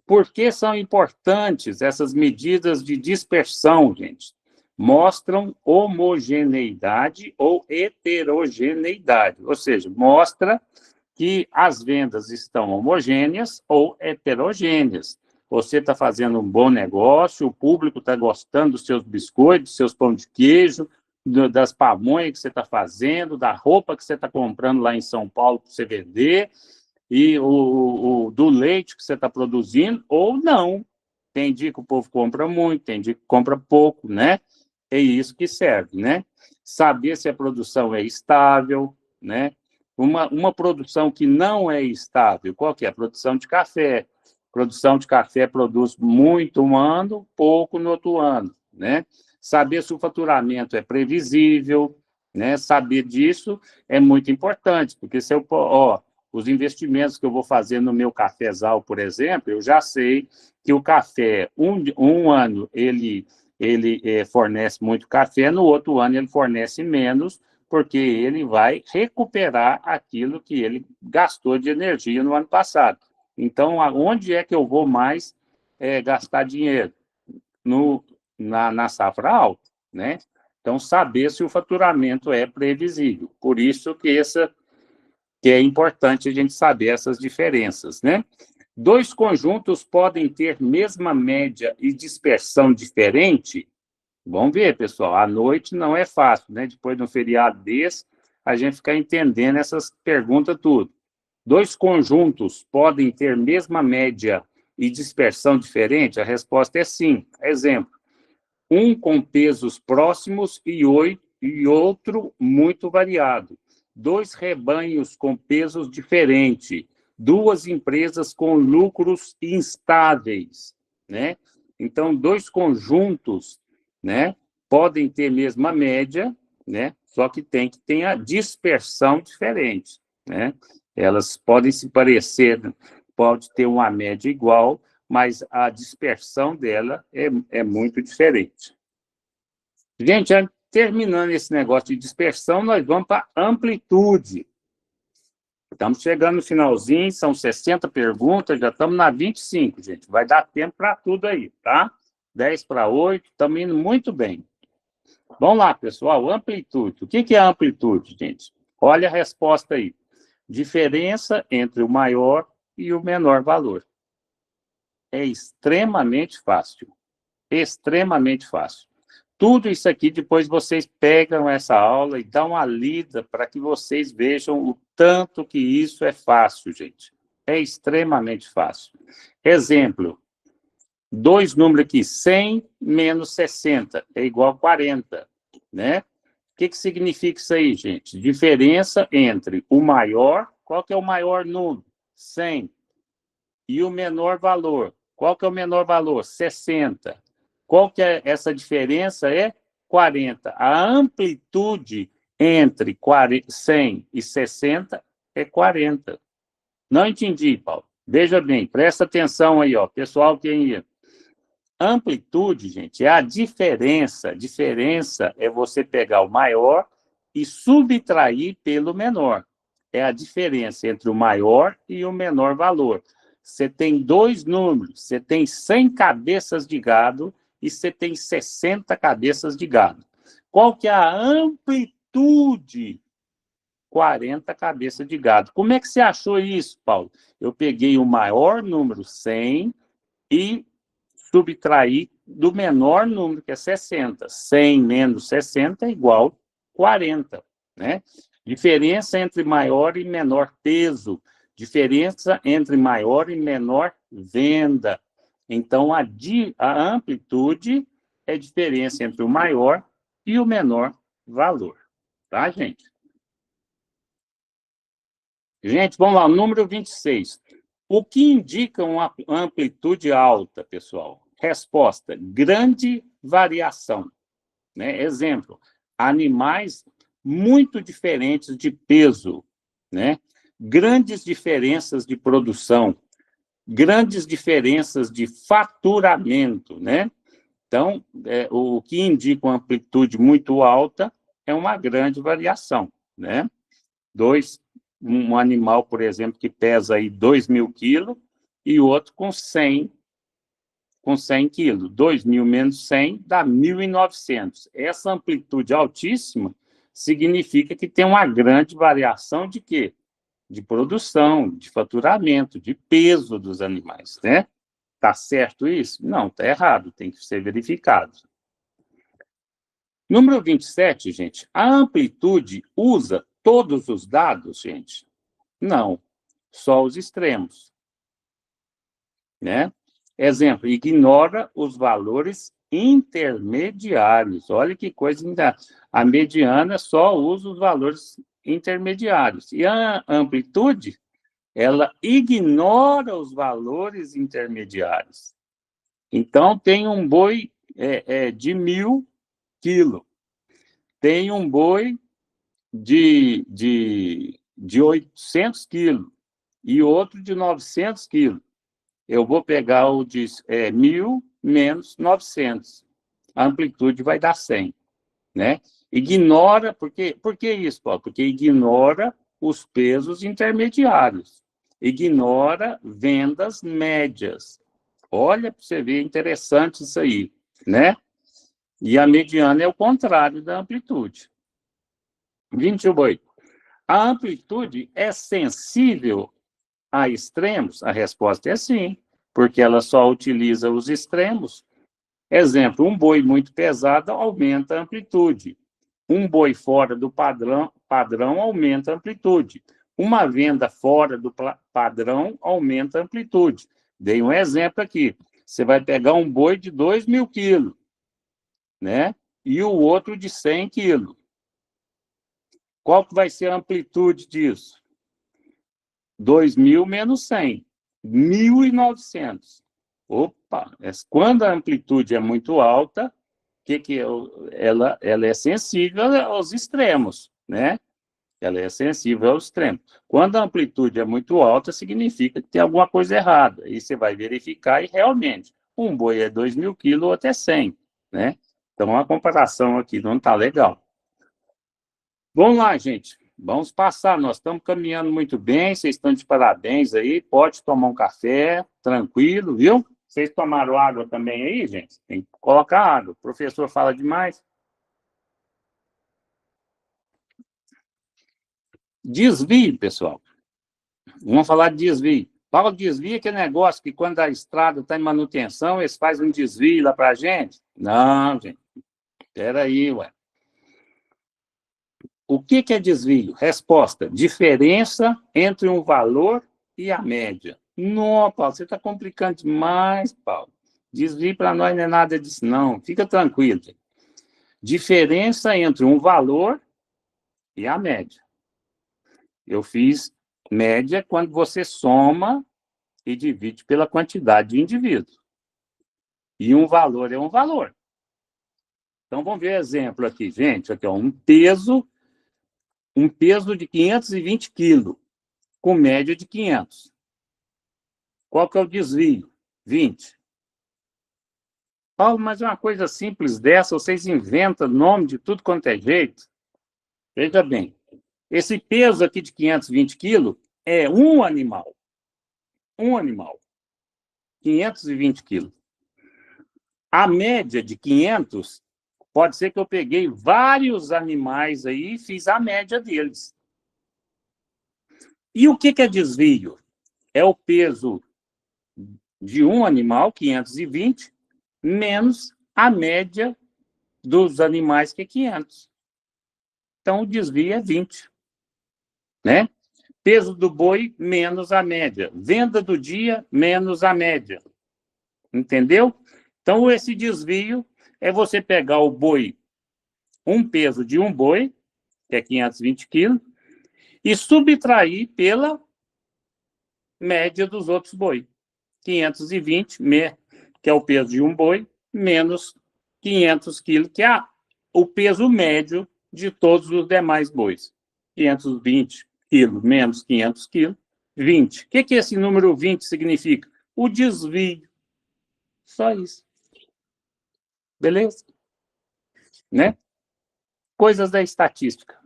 Por que são importantes essas medidas de dispersão, gente? Mostram homogeneidade ou heterogeneidade, ou seja, mostra que as vendas estão homogêneas ou heterogêneas. Você está fazendo um bom negócio, o público está gostando dos seus biscoitos, dos seus pão de queijo, das pamonhas que você está fazendo, da roupa que você está comprando lá em São Paulo para você vender, e do leite que você está produzindo, ou não. Tem dia que o povo compra muito, tem dia que compra pouco, né? É isso que serve, né? Saber se a produção é estável, né? Uma produção que não é estável, qual que é? A produção de café. Produção de café produz muito um ano, pouco no outro ano, né? Saber se o faturamento é previsível, né? Saber disso é muito importante, porque se eu, os investimentos que eu vou fazer no meu cafezal, por exemplo, eu já sei que o café, um ano ele fornece muito café, no outro ano ele fornece menos, porque ele vai recuperar aquilo que ele gastou de energia no ano passado. Então, onde é que eu vou mais gastar dinheiro? Na safra alta, né? Então, saber se o faturamento é previsível. Por isso que é importante a gente saber essas diferenças, né? Dois conjuntos podem ter mesma média e dispersão diferente? Vamos ver, pessoal. À noite não é fácil, né? Depois de um feriado desse, a gente ficar entendendo essas perguntas tudo. Dois conjuntos podem ter mesma média e dispersão diferente? A resposta é sim. Exemplo, um com pesos próximos e outro muito variado. Dois rebanhos com pesos diferentes. Duas empresas com lucros instáveis, né? Então, dois conjuntos, né, podem ter mesma média, né? Só que tem que ter a dispersão diferente, né? Elas podem se parecer, pode ter uma média igual, mas a dispersão dela é muito diferente. Gente, terminando esse negócio de dispersão, nós vamos para amplitude. Estamos chegando no finalzinho, são 60 perguntas, já estamos na 25, gente. Vai dar tempo para tudo aí, tá? 10 para 8, estamos indo muito bem. Vamos lá, pessoal, amplitude. O que é amplitude, gente? Olha a resposta aí. Diferença entre o maior e o menor valor. É extremamente fácil. Extremamente fácil. Tudo isso aqui, depois vocês pegam essa aula e dão uma lida para que vocês vejam o tanto que isso é fácil, gente. É extremamente fácil. Exemplo, dois números aqui, 100 menos 60 é igual a 40, né? O que significa isso aí, gente? Diferença entre o maior, qual que é o maior número? 100. E o menor valor. Qual que é o menor valor? 60. Qual que é essa diferença? É 40. A amplitude entre 100 e 60 é 40. Não entendi, Paulo. Veja bem, presta atenção aí, ó, pessoal que ia. Amplitude, gente, é a diferença. Diferença é você pegar o maior e subtrair pelo menor. É a diferença entre o maior e o menor valor. Você tem dois números, você tem 100 cabeças de gado e você tem 60 cabeças de gado. Qual que é a amplitude? 40 cabeças de gado. Como é que você achou isso, Paulo? Eu peguei o maior número, 100, e subtrair do menor número, que é 60. 100 menos 60 é igual a 40, né? Diferença entre maior e menor peso. Diferença entre maior e menor venda. Então, a amplitude é a diferença entre o maior e o menor valor. Tá, gente? Gente, vamos lá, número 26. O que indica uma amplitude alta, pessoal? Resposta: grande variação. Né? Exemplo, animais muito diferentes de peso, né? Grandes diferenças de produção, grandes diferenças de faturamento, né? Então, o que indica uma amplitude muito alta é uma grande variação, né? Um animal, por exemplo, que pesa aí 2.000 quilos e outro com 100 quilos. 2.000 menos 100 dá 1.900. Essa amplitude altíssima significa que tem uma grande variação de quê? De produção, de faturamento, de peso dos animais, né? Tá certo isso? Não, tá errado, tem que ser verificado. Número 27, gente, a amplitude usa todos os dados, gente? Não, só os extremos, né? Exemplo, ignora os valores intermediários. Olha que coisa ainda. A mediana só usa os valores intermediários. E a amplitude, ela ignora os valores intermediários. Então, tem um boi de 1.000 quilos, tem um boi de 800 quilos e outro de 900 quilos. Eu vou pegar o de 1.000 menos 900. A amplitude vai dar 100, né? Ignora, por que isso, Paulo? Porque ignora os pesos intermediários, ignora vendas médias. Olha, para você ver, interessante isso aí, né? E a mediana é o contrário da amplitude. 28. A amplitude é sensível a extremos? A resposta é sim, porque ela só utiliza os extremos. Exemplo, um boi muito pesado aumenta a amplitude. Um boi fora do padrão aumenta a amplitude. Uma venda fora do padrão aumenta a amplitude. Dei um exemplo aqui. Você vai pegar um boi de 2.000 quilos, né? E o outro de 100 quilos. Qual que vai ser a amplitude disso? 2.000 menos 100. 1.900. Opa! Quando a amplitude é muito alta, ela é sensível aos extremos, né? Ela é sensível aos extremos. Quando a amplitude é muito alta, significa que tem alguma coisa errada. Aí você vai verificar e realmente, um boi é 2.000 quilos, outro é 100, né? Então, a comparação aqui não está legal. Vamos lá, gente. Vamos passar. Nós estamos caminhando muito bem. Vocês estão de parabéns aí. Pode tomar um café, tranquilo, viu? Vocês tomaram água também aí, gente? Tem que colocar água. O professor fala demais. Desvio, pessoal. Vamos falar de desvio. Paulo, desvio é aquele negócio que quando a estrada está em manutenção, eles fazem um desvio lá para a gente? Não, gente. Espera aí, ué. O que é desvio? Resposta: diferença entre um valor e a média. Não, Paulo, você está complicando demais, Paulo. Desvio para nós não é nada disso, não. Fica tranquilo. Diferença entre um valor e a média. Eu fiz média quando você soma e divide pela quantidade de indivíduos. E um valor é um valor. Então, vamos ver exemplo aqui, gente. Aqui, ó, um peso de 520 quilos, com média de 500. Qual que é o desvio? 20. Paulo, mas é uma coisa simples dessa, vocês inventam nome de tudo quanto é jeito. Veja bem, esse peso aqui de 520 quilos é um animal. Um animal. 520 quilos. A média de 500, pode ser que eu peguei vários animais aí e fiz a média deles. E o que é desvio? É o peso de um animal, 520, menos a média dos animais, que é 500. Então, o desvio é 20. Né? Peso do boi menos a média. Venda do dia menos a média. Entendeu? Então, esse desvio é você pegar o boi, um peso de um boi, que é 520 quilos, e subtrair pela média dos outros boi. 520, que é o peso de um boi, menos 500 quilos, que é o peso médio de todos os demais bois. 520 quilos menos 500 quilos, 20. O que esse número 20 significa? O desvio. Só isso. Beleza? Né? Coisas da estatística.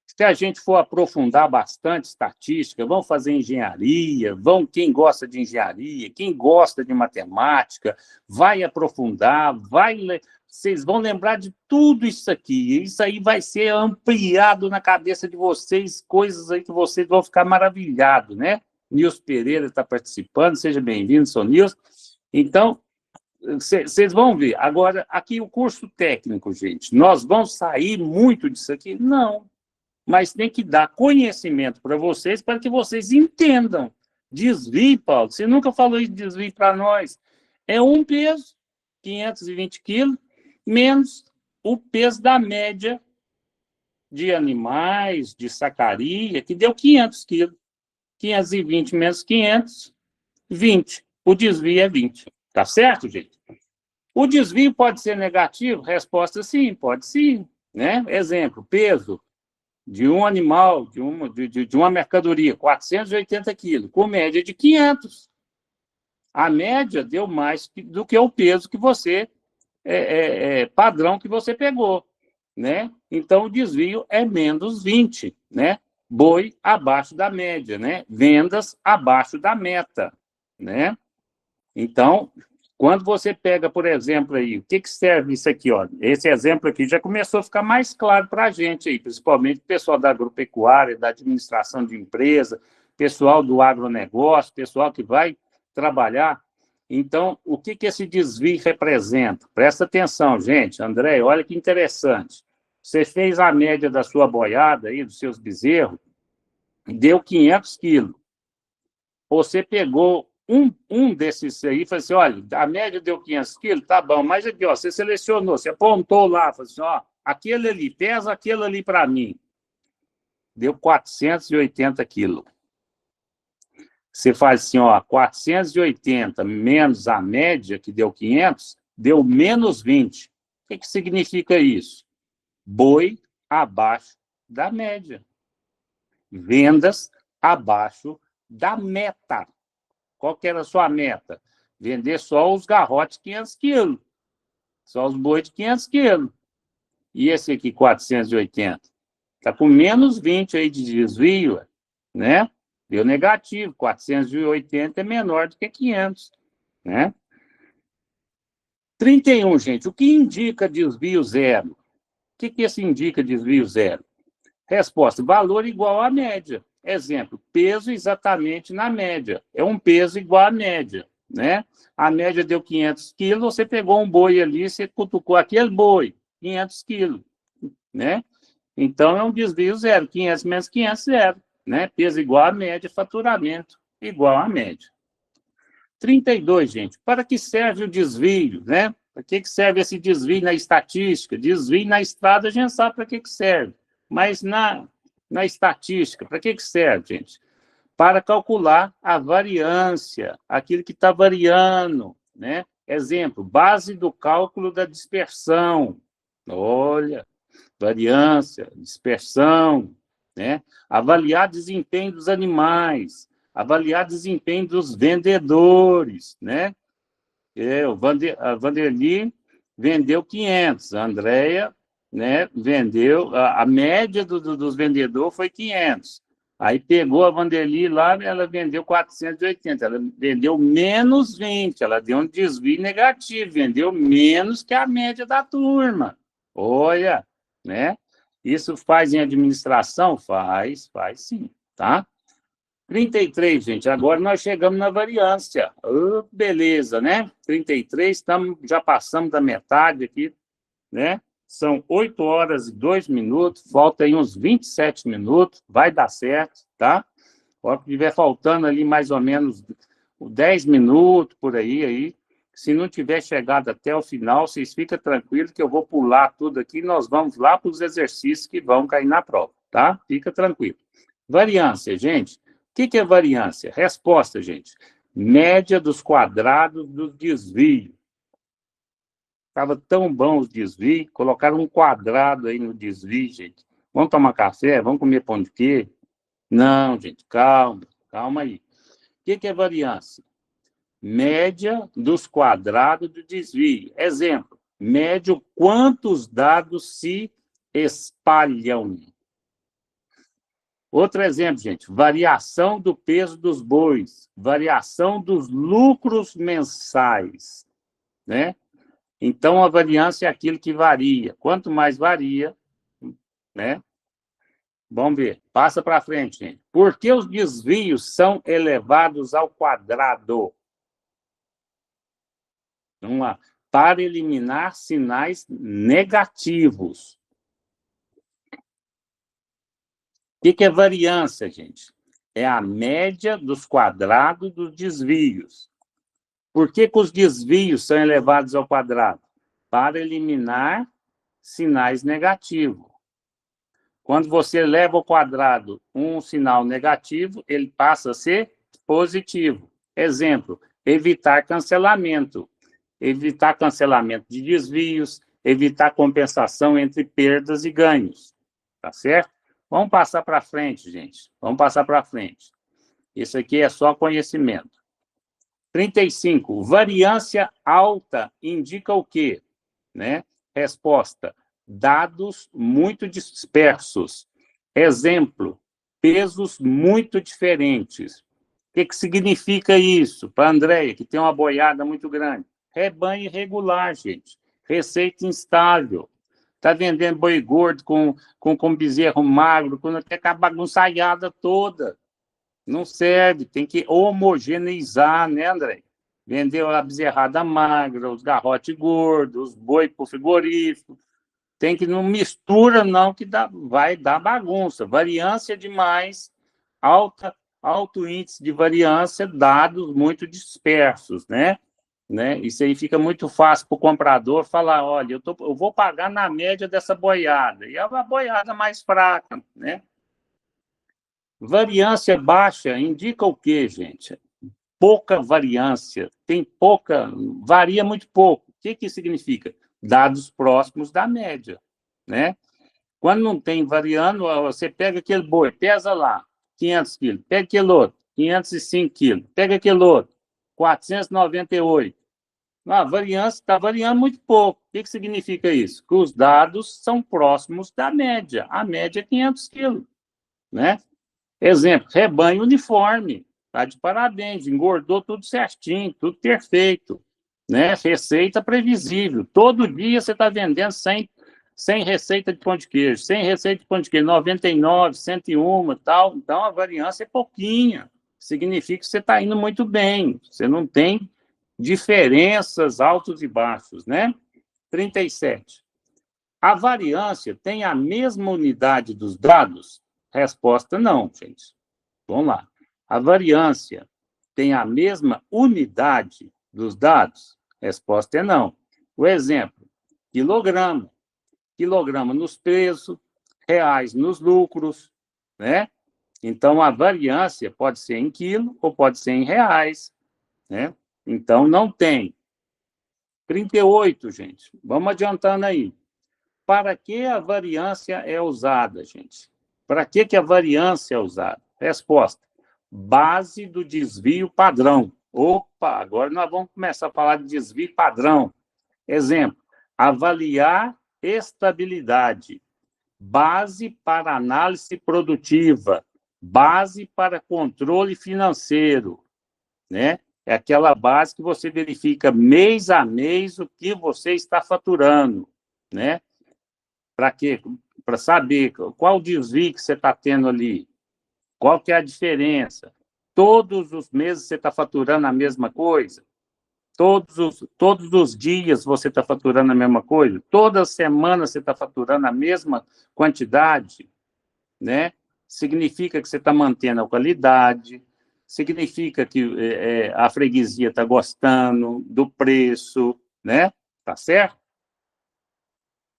Se a gente for aprofundar bastante estatística, vão fazer engenharia, quem gosta de engenharia, quem gosta de matemática, vai aprofundar, vocês vão lembrar de tudo isso aqui. Isso aí vai ser ampliado na cabeça de vocês, coisas aí que vocês vão ficar maravilhados, né? Nilson Pereira está participando, seja bem-vindo, sou Nilson. Então, vocês vão ver. Agora, aqui o curso técnico, gente, nós vamos sair muito disso aqui? Não. Mas tem que dar conhecimento para vocês, para que vocês entendam. Desvio, Paulo, você nunca falou de desvio para nós. É um peso, 520 quilos, menos o peso da média de animais, de sacaria, que deu 500 quilos. 520 menos 500, 20. O desvio é 20. Tá certo, gente? O desvio pode ser negativo? Resposta sim, pode sim. Né? Exemplo, peso de um animal, de uma mercadoria, 480 quilos, com média de 500. A média deu mais do que o peso que você, padrão que você pegou, né? Então, o desvio é menos 20, né? Boi abaixo da média, né? Vendas abaixo da meta, né? Então, quando você pega, por exemplo, aí, o que serve isso aqui? Ó? Esse exemplo aqui já começou a ficar mais claro para a gente, aí, principalmente o pessoal da agropecuária, da administração de empresa, pessoal do agronegócio, pessoal que vai trabalhar. Então, o que esse desvio representa? Presta atenção, gente. André, olha que interessante. Você fez a média da sua boiada, aí, dos seus bezerros, deu 500 quilos. Você pegou um desses aí e falou assim, olha, a média deu 500 quilos, tá bom, mas aqui, ó, você selecionou, você apontou lá, falou assim, ó, aquele ali, pesa aquele ali para mim. Deu 480 quilos. Você faz assim, ó, 480 menos a média, que deu 500, deu menos 20. O que significa isso? Boi abaixo da média. Vendas abaixo da meta. Qual que era a sua meta? Vender só os garrotes 500 quilos. Só os bois de 500 quilos. E esse aqui, 480? Está com menos 20 aí de desvio, né? Deu negativo. 480 é menor do que 500, né? 31, gente. O que indica desvio zero? O que isso indica desvio zero? Resposta, valor igual à média. Exemplo, peso exatamente na média. É um peso igual à média, né? A média deu 500 quilos, você pegou um boi ali, você cutucou aquele boi, 500 quilos, né? Então, é um desvio zero. 500 menos 500, zero, né? Peso igual à média, faturamento igual à média. 32, gente. Para que serve o desvio, né? Para que serve esse desvio na estatística? Desvio na estrada, a gente sabe para que serve. Mas na estatística, para que serve, gente? Para calcular a variância, aquilo que está variando, né? Exemplo, base do cálculo da dispersão. Olha, variância, dispersão, né? Avaliar desempenho dos animais, avaliar desempenho dos vendedores, né? A Vanderly vendeu 500, a Andrea, né, vendeu, a média dos vendedores foi 500. Aí pegou a Vanderly lá, ela vendeu 480, ela vendeu menos 20, ela deu um desvio negativo, vendeu menos que a média da turma. Olha, né? Isso faz em administração? Faz sim, tá? 33, gente, agora nós chegamos na variância. Beleza, né? 33, já passamos da metade aqui, né? São 8 horas e 2 minutos, falta aí uns 27 minutos, vai dar certo, tá? A hora que estiver faltando ali mais ou menos 10 minutos, por aí, se não tiver chegado até o final, vocês ficam tranquilos que eu vou pular tudo aqui, nós vamos lá para os exercícios que vão cair na prova, tá? Fica tranquilo. Variância, gente, que é variância? Resposta, gente. Média dos quadrados do desvio. Estava tão bom os desvios, colocaram um quadrado aí no desvio, gente. Vamos tomar café? Vamos comer pão de queijo? Não, gente, calma aí. O que é variância? Média dos quadrados do desvio. Exemplo, médio quantos dados se espalham. Outro exemplo, gente, variação do peso dos bois, variação dos lucros mensais, né? Então, a variância é aquilo que varia. Quanto mais varia, né? Vamos ver. Passa para frente, gente. Por que os desvios são elevados ao quadrado? Vamos lá. Para eliminar sinais negativos. O que é variância, gente? É a média dos quadrados dos desvios. Por que os desvios são elevados ao quadrado? Para eliminar sinais negativos. Quando você leva ao quadrado um sinal negativo, ele passa a ser positivo. Exemplo, evitar cancelamento. Evitar cancelamento de desvios, evitar compensação entre perdas e ganhos. Tá certo? Vamos passar para frente, gente. Vamos passar para frente. Isso aqui é só conhecimento. 35. Variância alta indica o quê? Né? Resposta. Dados muito dispersos. Exemplo, pesos muito diferentes. O que significa isso? Para a Andréia, que tem uma boiada muito grande. Rebanho irregular, gente. Receita instável. Está vendendo boi gordo com bezerro magro, com até com a bagunçaiada toda. Não serve, tem que homogeneizar, né, André? Vendeu a bezerrada magra, os garrotes gordos, os boi para o frigorífico. Tem que não mistura, não, que vai dar bagunça. Variância demais, alto índice de variância, dados muito dispersos, né? Isso aí fica muito fácil para o comprador falar, olha, eu vou pagar na média dessa boiada, e é uma boiada mais fraca, né? Variância baixa indica o quê, gente? Pouca variância, varia muito pouco. O que significa? Dados próximos da média, né? Quando não tem variando, você pega aquele boi, pesa lá, 500 quilos, pega aquele outro, 505 quilos, pega aquele outro, 498. A variância está variando muito pouco. O que significa isso? Que os dados são próximos da média. A média é 500 quilos, né? Exemplo, rebanho uniforme. Está de parabéns, engordou tudo certinho, tudo perfeito, né? Receita previsível. Todo dia você está vendendo 100 receita de pão de queijo, 100 receita de pão de queijo, 99, 101 e tal. Então, a variância é pouquinha. Significa que você está indo muito bem. Você não tem diferenças altos e baixos, né? 37. A variância tem a mesma unidade dos dados? Resposta, não, gente. Vamos lá. A variância tem a mesma unidade dos dados? Resposta é não. O exemplo, quilograma. Quilograma nos preços, reais nos lucros, né? Então, a variância pode ser em quilo ou pode ser em reais, né? Então, não tem. 38, gente. Vamos adiantando aí. Para que a variância é usada, gente? Para que a variância é usada? Resposta. Base do desvio padrão. Opa, agora nós vamos começar a falar de desvio padrão. Exemplo, avaliar estabilidade. Base para análise produtiva. Base para controle financeiro, né? É aquela base que você verifica mês a mês o que você está faturando, né? Para quê? Para saber qual desvio que você está tendo ali, qual que é a diferença. Todos os meses você está faturando a mesma coisa? Todos os dias você está faturando a mesma coisa? Toda semana você está faturando a mesma quantidade, né? Significa que você está mantendo a qualidade, significa que a freguesia está gostando do preço, né? Tá certo?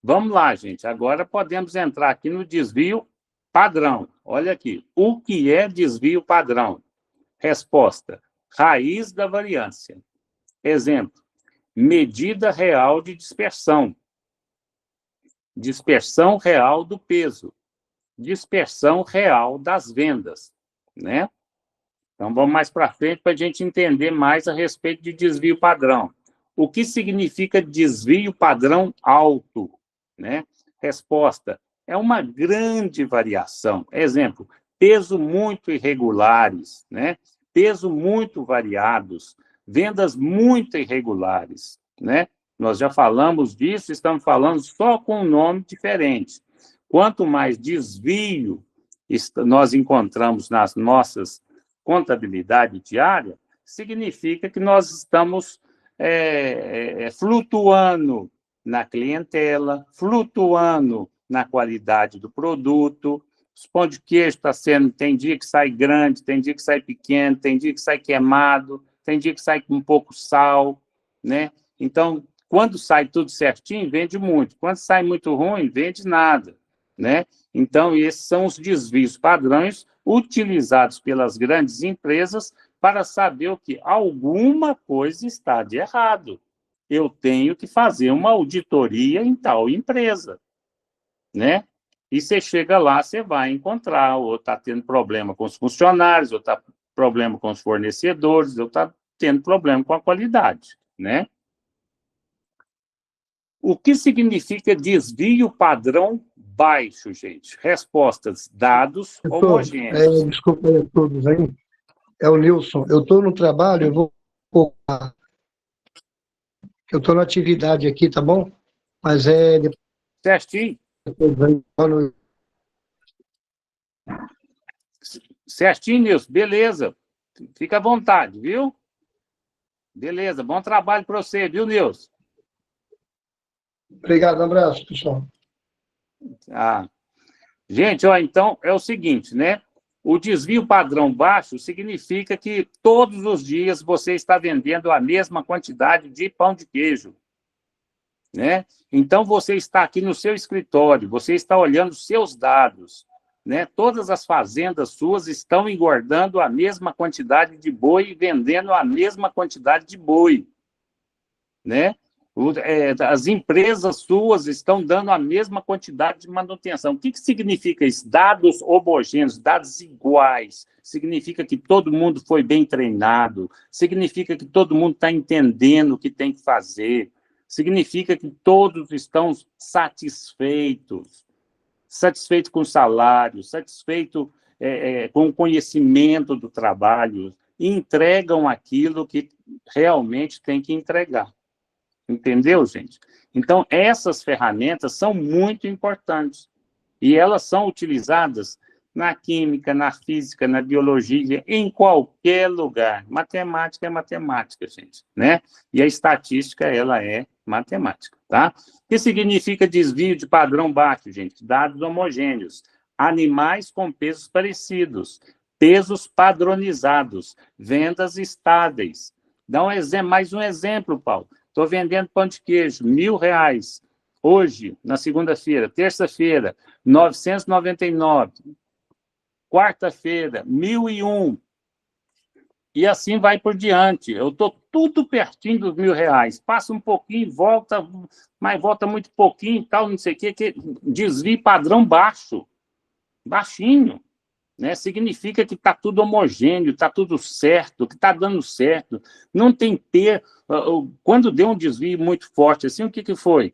Vamos lá, gente. Agora podemos entrar aqui no desvio Padrão. Olha aqui. O que é desvio padrão? Resposta: raiz da variância. Exemplo: medida real de dispersão. Dispersão real do peso. Dispersão real das vendas, né? Então, vamos mais para frente para a gente entender mais a respeito de desvio padrão. O que significa desvio padrão alto, né? Resposta: é uma grande variação. Exemplo: peso muito irregulares, né? Peso muito variados, vendas muito irregulares, né? Nós já falamos disso, estamos falando só com um nome diferente. Quanto mais desvio nós encontramos nas nossas contabilidade diária, significa que nós estamos flutuando na clientela, flutuando na qualidade do produto. O pão de queijo está sendo, tem dia que sai grande, tem dia que sai pequeno, tem dia que sai queimado, tem dia que sai com um pouco sal, né? Então, quando sai tudo certinho, vende muito. Quando sai muito ruim, vende nada, né? Então, esses são os desvios padrões utilizados pelas grandes empresas para saber o que alguma coisa está de errado. Eu tenho que fazer uma auditoria em tal empresa, né? E você chega lá, você vai encontrar, ou está tendo problema com os funcionários, ou está problema com os fornecedores, ou está tendo problema com a qualidade, né? O que significa desvio padrão baixo, gente? Respostas: dados homogêneos. Desculpa aí a todos aí. É o Nilson. Eu estou no trabalho, eu vou. Eu estou na atividade aqui, tá bom? Mas Certinho. depois Certinho, Nilson. Beleza. Fica à vontade, viu? Beleza. Bom trabalho para você, viu, Nilson? Obrigado, um abraço, pessoal. Ah. Gente, ó, então é o seguinte, né? O desvio padrão baixo significa que todos os dias você está vendendo a mesma quantidade de pão de queijo, né? Então, você está aqui no seu escritório, você está olhando seus dados, né? Todas as fazendas suas estão engordando a mesma quantidade de boi e vendendo a mesma quantidade de boi, né? As empresas suas estão dando a mesma quantidade de manutenção. O que significa isso? Dados homogêneos, dados iguais. Significa que todo mundo foi bem treinado, significa que todo mundo está entendendo o que tem que fazer, significa que todos estão satisfeitos, satisfeitos com o salário, satisfeitos com o conhecimento do trabalho, e entregam aquilo que realmente tem que entregar. Entendeu, gente? Então, essas ferramentas são muito importantes. E elas são utilizadas na química, na física, na biologia, em qualquer lugar. Matemática é matemática, gente, né? E a estatística, ela é matemática, tá? O que significa desvio de padrão baixo, gente? Dados homogêneos, animais com pesos parecidos, pesos padronizados, vendas estáveis. Dá um exemplo, mais um exemplo, Paulo. Estou vendendo pão de queijo, R$ 1.000. Hoje, na segunda-feira, terça-feira, 999. Quarta-feira, 1.001. E assim vai por diante. Eu estou tudo pertinho dos R$ 1.000. Passa um pouquinho, volta, mas volta muito pouquinho, tal, não sei o quê, que desvio padrão baixo, baixinho. Né? Significa que está tudo homogêneo, está tudo certo, que está dando certo. Não tem quando deu um desvio muito forte assim, o que foi?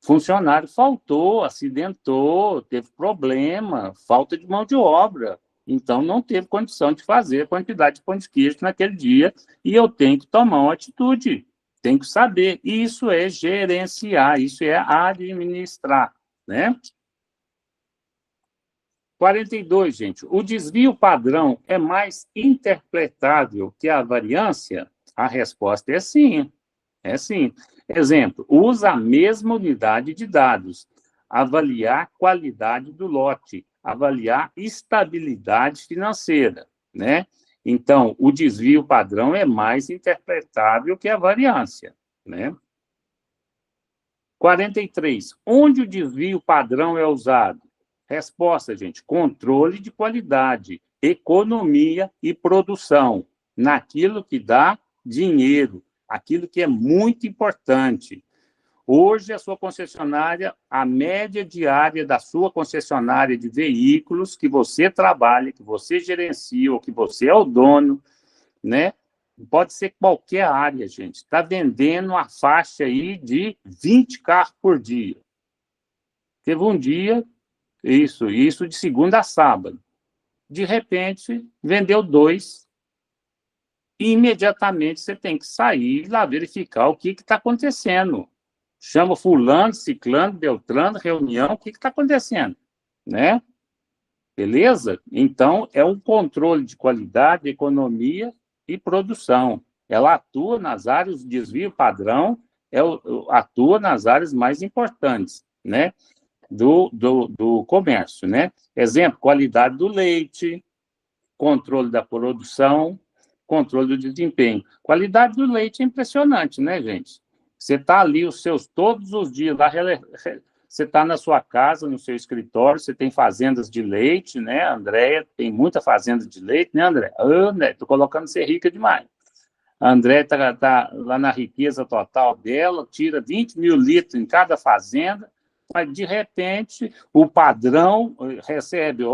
Funcionário faltou, acidentou, teve problema, falta de mão de obra. Então, não teve condição de fazer a quantidade de pão de queijo naquele dia, e eu tenho que tomar uma atitude, tenho que saber. Isso é gerenciar, isso é administrar, né? 42, gente. O desvio padrão é mais interpretável que a variância? A resposta é sim. É sim. Exemplo, usa a mesma unidade de dados. Avaliar qualidade do lote. Avaliar estabilidade financeira, né? Então, o desvio padrão é mais interpretável que a variância, né? 43. Onde o desvio padrão é usado? Resposta, gente, controle de qualidade, economia e produção, naquilo que dá dinheiro, aquilo que é muito importante. Hoje, a sua concessionária, a média diária da sua concessionária de veículos que você trabalha, que você gerencia, ou que você é o dono, né? Pode ser qualquer área, gente. Está vendendo a faixa aí de 20 carros por dia. Teve um dia, isso de segunda a sábado. De repente, vendeu 2, e imediatamente você tem que sair lá verificar o que está acontecendo. Chama fulano, ciclano, beltrano, reunião, o que está acontecendo, né? Beleza? Então, é um controle de qualidade, economia e produção. Ela atua nas áreas de desvio padrão, atua nas áreas mais importantes, né? Do comércio, né? Exemplo, qualidade do leite, controle da produção, controle do desempenho. Qualidade do leite é impressionante, né, gente? Você está ali todos os dias lá, você está na sua casa, no seu escritório, você tem fazendas de leite, né, Andréia? Tem muita fazenda de leite, né, André? André, estou colocando você rica demais. A André está lá na riqueza total dela, tira 20 mil litros em cada fazenda, mas, de repente, o padrão recebe,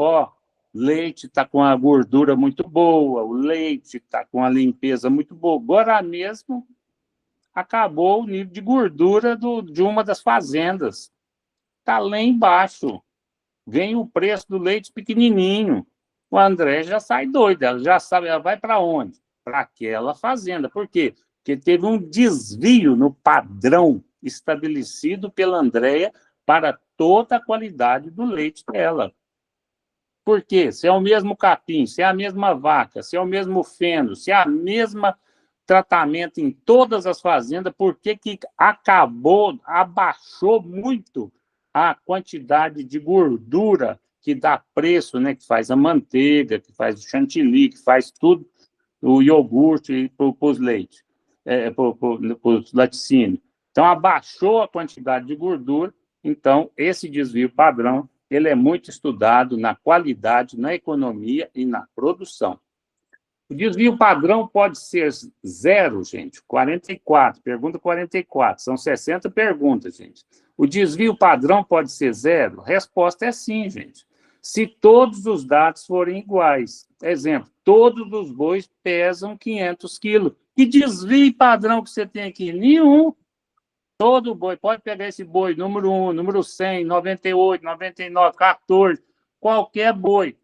leite está com a gordura muito boa, o leite está com a limpeza muito boa. Agora mesmo, acabou o nível de gordura de uma das fazendas. Está lá embaixo. Vem o preço do leite pequenininho. O André já sai doido, ela já sabe, ela vai para onde? Para aquela fazenda. Por quê? Porque teve um desvio no padrão estabelecido pela Andréia para toda a qualidade do leite dela. Por quê? Se é o mesmo capim, se é a mesma vaca, se é o mesmo feno, se é a mesma tratamento em todas as fazendas, por que abaixou muito a quantidade de gordura que dá preço, né? Que faz a manteiga, que faz o chantilly, que faz tudo, o iogurte para os leites, para os laticínios. Então, abaixou a quantidade de gordura, então, esse desvio padrão ele é muito estudado na qualidade, na economia e na produção. O desvio padrão pode ser 0, gente, 44, pergunta 44, são 60 perguntas, gente. O desvio padrão pode ser 0? Resposta é sim, gente. Se todos os dados forem iguais. Exemplo, todos os bois pesam 500 quilos. Que desvio padrão que você tem aqui? Nenhum. Todo boi, pode pegar esse boi, número 1, número 100, 98, 99, 14, qualquer boi,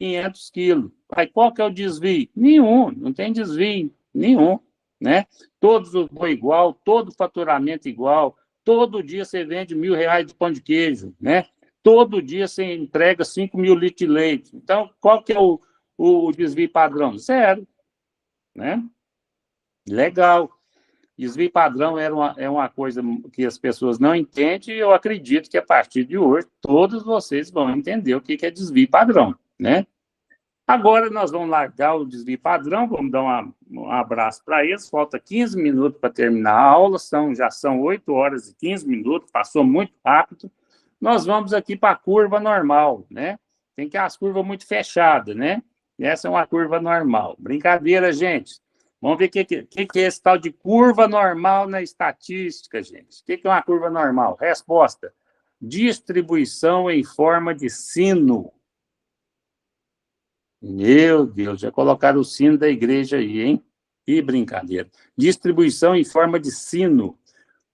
500 quilos. Aí qual que é o desvio? Nenhum, não tem desvio nenhum, né? Todos os boi igual, todo faturamento igual, todo dia você vende R$1.000 de pão de queijo, né? Todo dia você entrega 5.000 litros de leite. Então, qual que é o desvio padrão? 0, né? Legal. Desvio padrão é uma coisa que as pessoas não entendem, e eu acredito que, a partir de hoje, todos vocês vão entender o que é desvio padrão, né? Agora, nós vamos largar o desvio padrão, vamos dar um abraço para eles, falta 15 minutos para terminar a aula, já são 8 horas e 15 minutos, passou muito rápido. Nós vamos aqui para a curva normal, né? Tem que as curvas muito fechadas, né? E essa é uma curva normal. Brincadeira, gente. Vamos ver o que é esse tal de curva normal na estatística, gente. O que é uma curva normal? Resposta: distribuição em forma de sino. Meu Deus, já colocaram o sino da igreja aí, hein? Que brincadeira. Distribuição em forma de sino.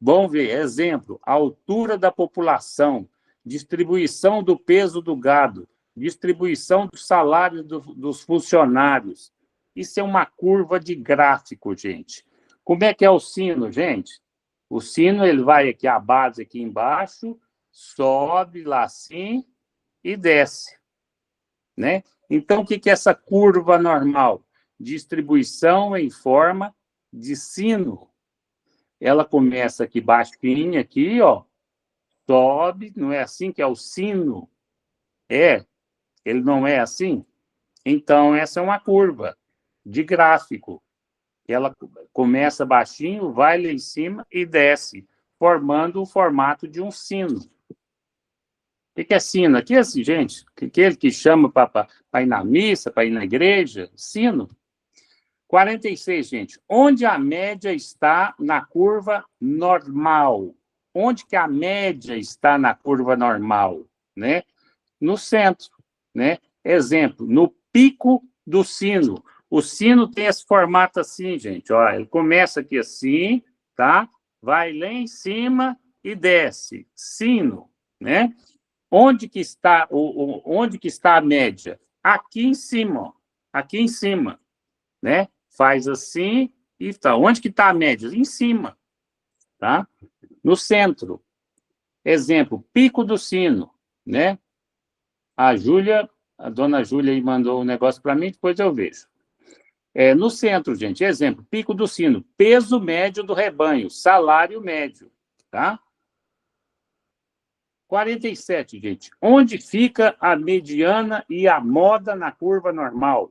Vamos ver, exemplo, a altura da população, distribuição do peso do gado, distribuição do salário dos funcionários. Isso é uma curva de gráfico, gente. Como é que é o sino, gente? O sino, ele vai aqui, a base aqui embaixo, sobe lá assim e desce, né? Então, o que é essa curva normal? Distribuição em forma de sino. Ela começa aqui baixinha, aqui, ó, sobe, não é assim que é o sino? Ele não é assim? Então, essa é uma curva de gráfico. Ela começa baixinho, vai lá em cima e desce, formando o formato de um sino. O que é sino? Aqui é assim, gente, aquele que chama para ir na missa, para ir na igreja, sino. 46, gente. Onde a média está na curva normal? Onde que a média está na curva normal? Né? No centro. Né? Exemplo, no pico do sino. O sino tem esse formato assim, gente. Ó, ele começa aqui assim, tá? Vai lá em cima e desce. Sino. Né? Onde que está, onde que está a média? Aqui em cima. Ó. Aqui em cima. Né? Faz assim e tá. Onde que está a média? Em cima, tá? No centro. Exemplo, pico do sino, né? A dona Júlia aí mandou um negócio para mim, depois eu vejo. No centro, gente, exemplo, pico do sino, peso médio do rebanho, salário médio, tá? 47, gente. Onde fica a mediana e a moda na curva normal?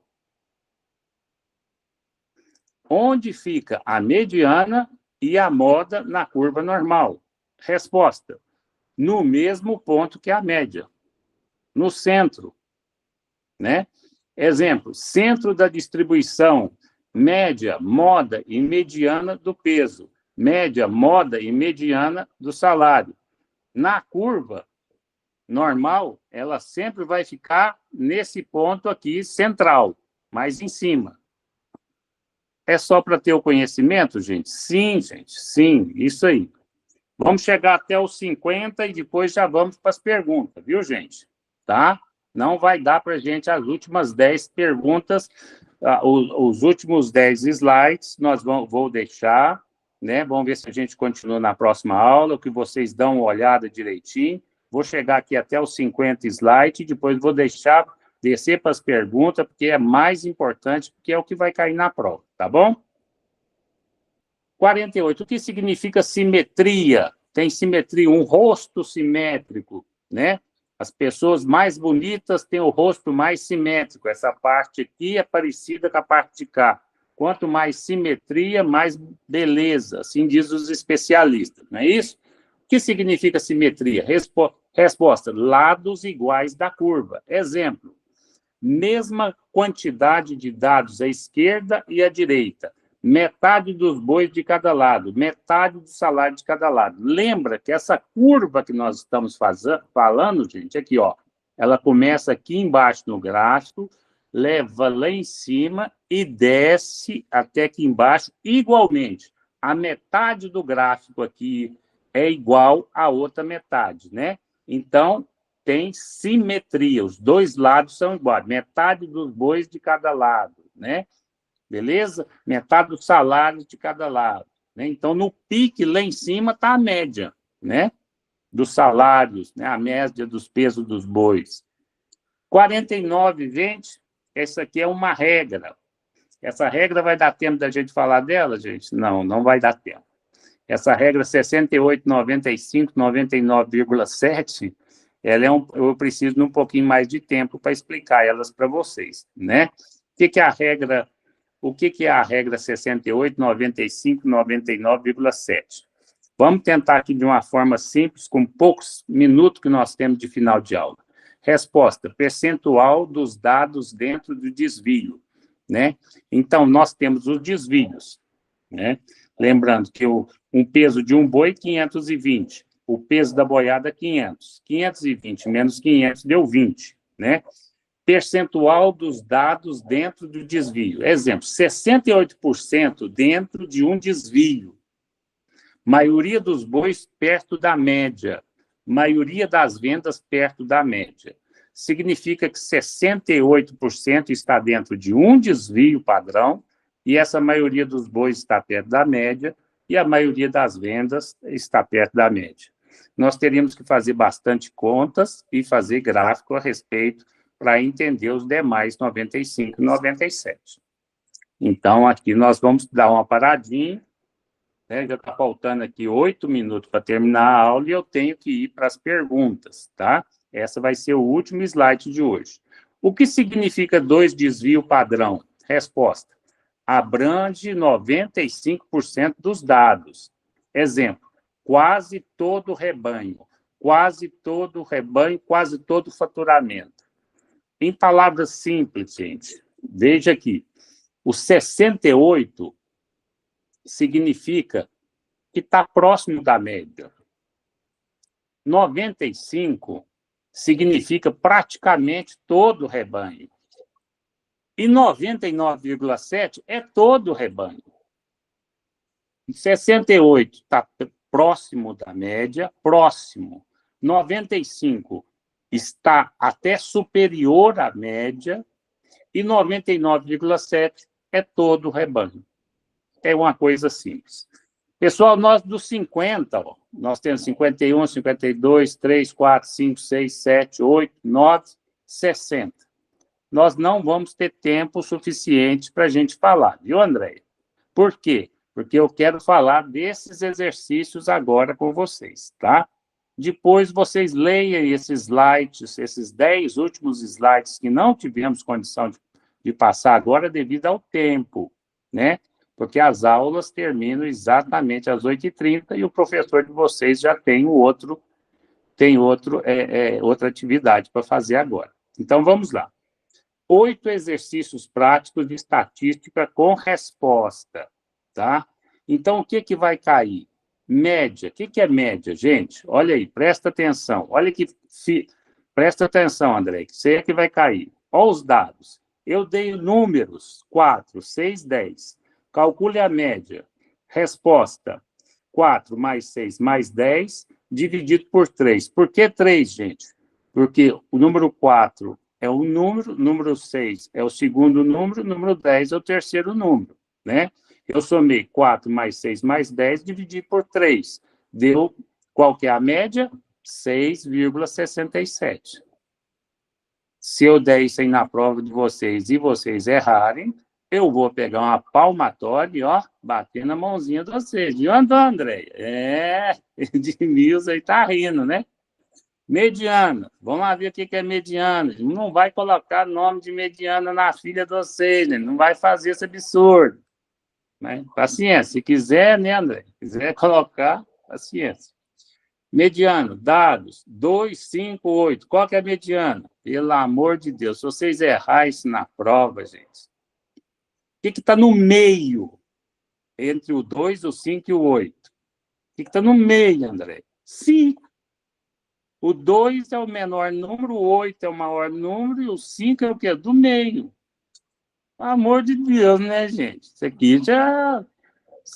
Onde fica a mediana e a moda na curva normal? Resposta: no mesmo ponto que a média, no centro, né? Exemplo, centro da distribuição, média, moda e mediana do peso, média, moda e mediana do salário. Na curva normal, ela sempre vai ficar nesse ponto aqui central, mais em cima. É só para ter o conhecimento, gente? Sim, gente, sim, isso aí. Vamos chegar até os 50 e depois já vamos para as perguntas, viu, gente? Tá? Não vai dar para a gente as últimas 10 perguntas, os últimos 10 slides, vou deixar, né? Vamos ver se a gente continua na próxima aula, que vocês dão uma olhada direitinho. Vou chegar aqui até os 50 slides e depois vou descer para as perguntas, porque é mais importante, porque é o que vai cair na prova, tá bom? 48. O que significa simetria? Tem simetria, um rosto simétrico, né? As pessoas mais bonitas têm o rosto mais simétrico. Essa parte aqui é parecida com a parte de cá. Quanto mais simetria, mais beleza, assim diz os especialistas, não é isso? O que significa simetria? Resposta: lados iguais da curva. Exemplo: mesma quantidade de dados à esquerda e à direita, metade dos bois de cada lado, metade do salário de cada lado. Lembra que essa curva que nós estamos falando, gente, aqui, ó, ela começa aqui embaixo no gráfico, leva lá em cima e desce até aqui embaixo igualmente. A metade do gráfico aqui é igual à outra metade, né? Então, tem simetria, os dois lados são iguais, metade dos bois de cada lado, né? Beleza? Metade do salário de cada lado. Né? Então, no pique, lá em cima, está a média, né? Dos salários, né? A média dos pesos dos bois. 49, gente, essa aqui é uma regra. Essa regra vai dar tempo da gente falar dela, gente? Não, não vai dar tempo. Essa regra 68, 95, 99,7, eu preciso de um pouquinho mais de tempo para explicar elas para vocês, né? O que é a regra 68, 95, 99,7? Vamos tentar aqui de uma forma simples, com poucos minutos que nós temos de final de aula. Resposta: percentual dos dados dentro do desvio, né? Então, nós temos os desvios, né? Lembrando que um peso de um boi, 520. O peso da boiada, 500. 520 menos 500 deu 20, né? Percentual dos dados dentro do desvio. Exemplo, 68% dentro de um desvio. Maioria dos bois perto da média. Maioria das vendas perto da média. Significa que 68% está dentro de um desvio padrão e essa maioria dos bois está perto da média e a maioria das vendas está perto da média. Nós teríamos que fazer bastante contas e fazer gráfico a respeito para entender os demais 95 e 97. Então, aqui nós vamos dar uma paradinha, né? Já está faltando aqui 8 minutos para terminar a aula e eu tenho que ir para as perguntas, tá? Essa vai ser o último slide de hoje. O que significa 2 desvio padrão? Resposta: abrange 95% dos dados. Exemplo: quase todo o rebanho. quase todo o rebanho, quase todo o faturamento. Em palavras simples, gente, veja aqui, o 68 significa que está próximo da média. 95 significa praticamente todo o rebanho. E 99,7 é todo o rebanho. 68 está próximo da média, próximo. 95 está até superior à média. E 99,7 é todo o rebanho. É uma coisa simples. Pessoal, nós dos 50, ó, nós temos 51, 52, 3, 4, 5, 6, 7, 8, 9, 60. Nós não vamos ter tempo suficiente para a gente falar, viu, Andréia? Por quê? Porque eu quero falar desses exercícios agora com vocês, tá? Depois vocês leiam esses slides, esses 10 últimos slides que não tivemos condição de passar agora devido ao tempo, né? Porque as aulas terminam exatamente às 8h30 e o professor de vocês já tem outra atividade para fazer agora. Então, vamos lá. 8 exercícios práticos de estatística com resposta, tá? Então, o que vai cair? Média. O que é média, gente? Olha aí, presta atenção. Olha que... Presta atenção, André, que você é que vai cair. Olha os dados. Eu dei números, 4, 6, 10. Calcule a média. Resposta, 4 mais 6 mais 10, dividido por 3. Por que 3, gente? Porque o número 4 é um número 6 é o segundo número 10 é o terceiro número, né? Eu somei 4 mais 6 mais 10, dividi por 3. Deu, qual que é a média? 6,67. Se eu der isso aí na prova de vocês e vocês errarem, eu vou pegar uma palmatória e, ó, bater na mãozinha de vocês. Viu, André? Edmilson aí tá rindo, né? Mediana. Vamos lá ver o que é mediana. Não vai colocar nome de mediana na filha de vocês, né? Não vai fazer esse absurdo. Né? Paciência. Se quiser, né, André? Se quiser colocar, paciência. Mediano, dados, 2, 5, 8. Qual que é a mediana? Pelo amor de Deus, se vocês errarem isso na prova, gente, o que está no meio entre o 2, o 5 e o 8? O que está no meio, André? 5. O 2 é o menor número, o 8 é o maior número, e o 5 é o quê? Do meio. Pelo amor de Deus, né, gente? Isso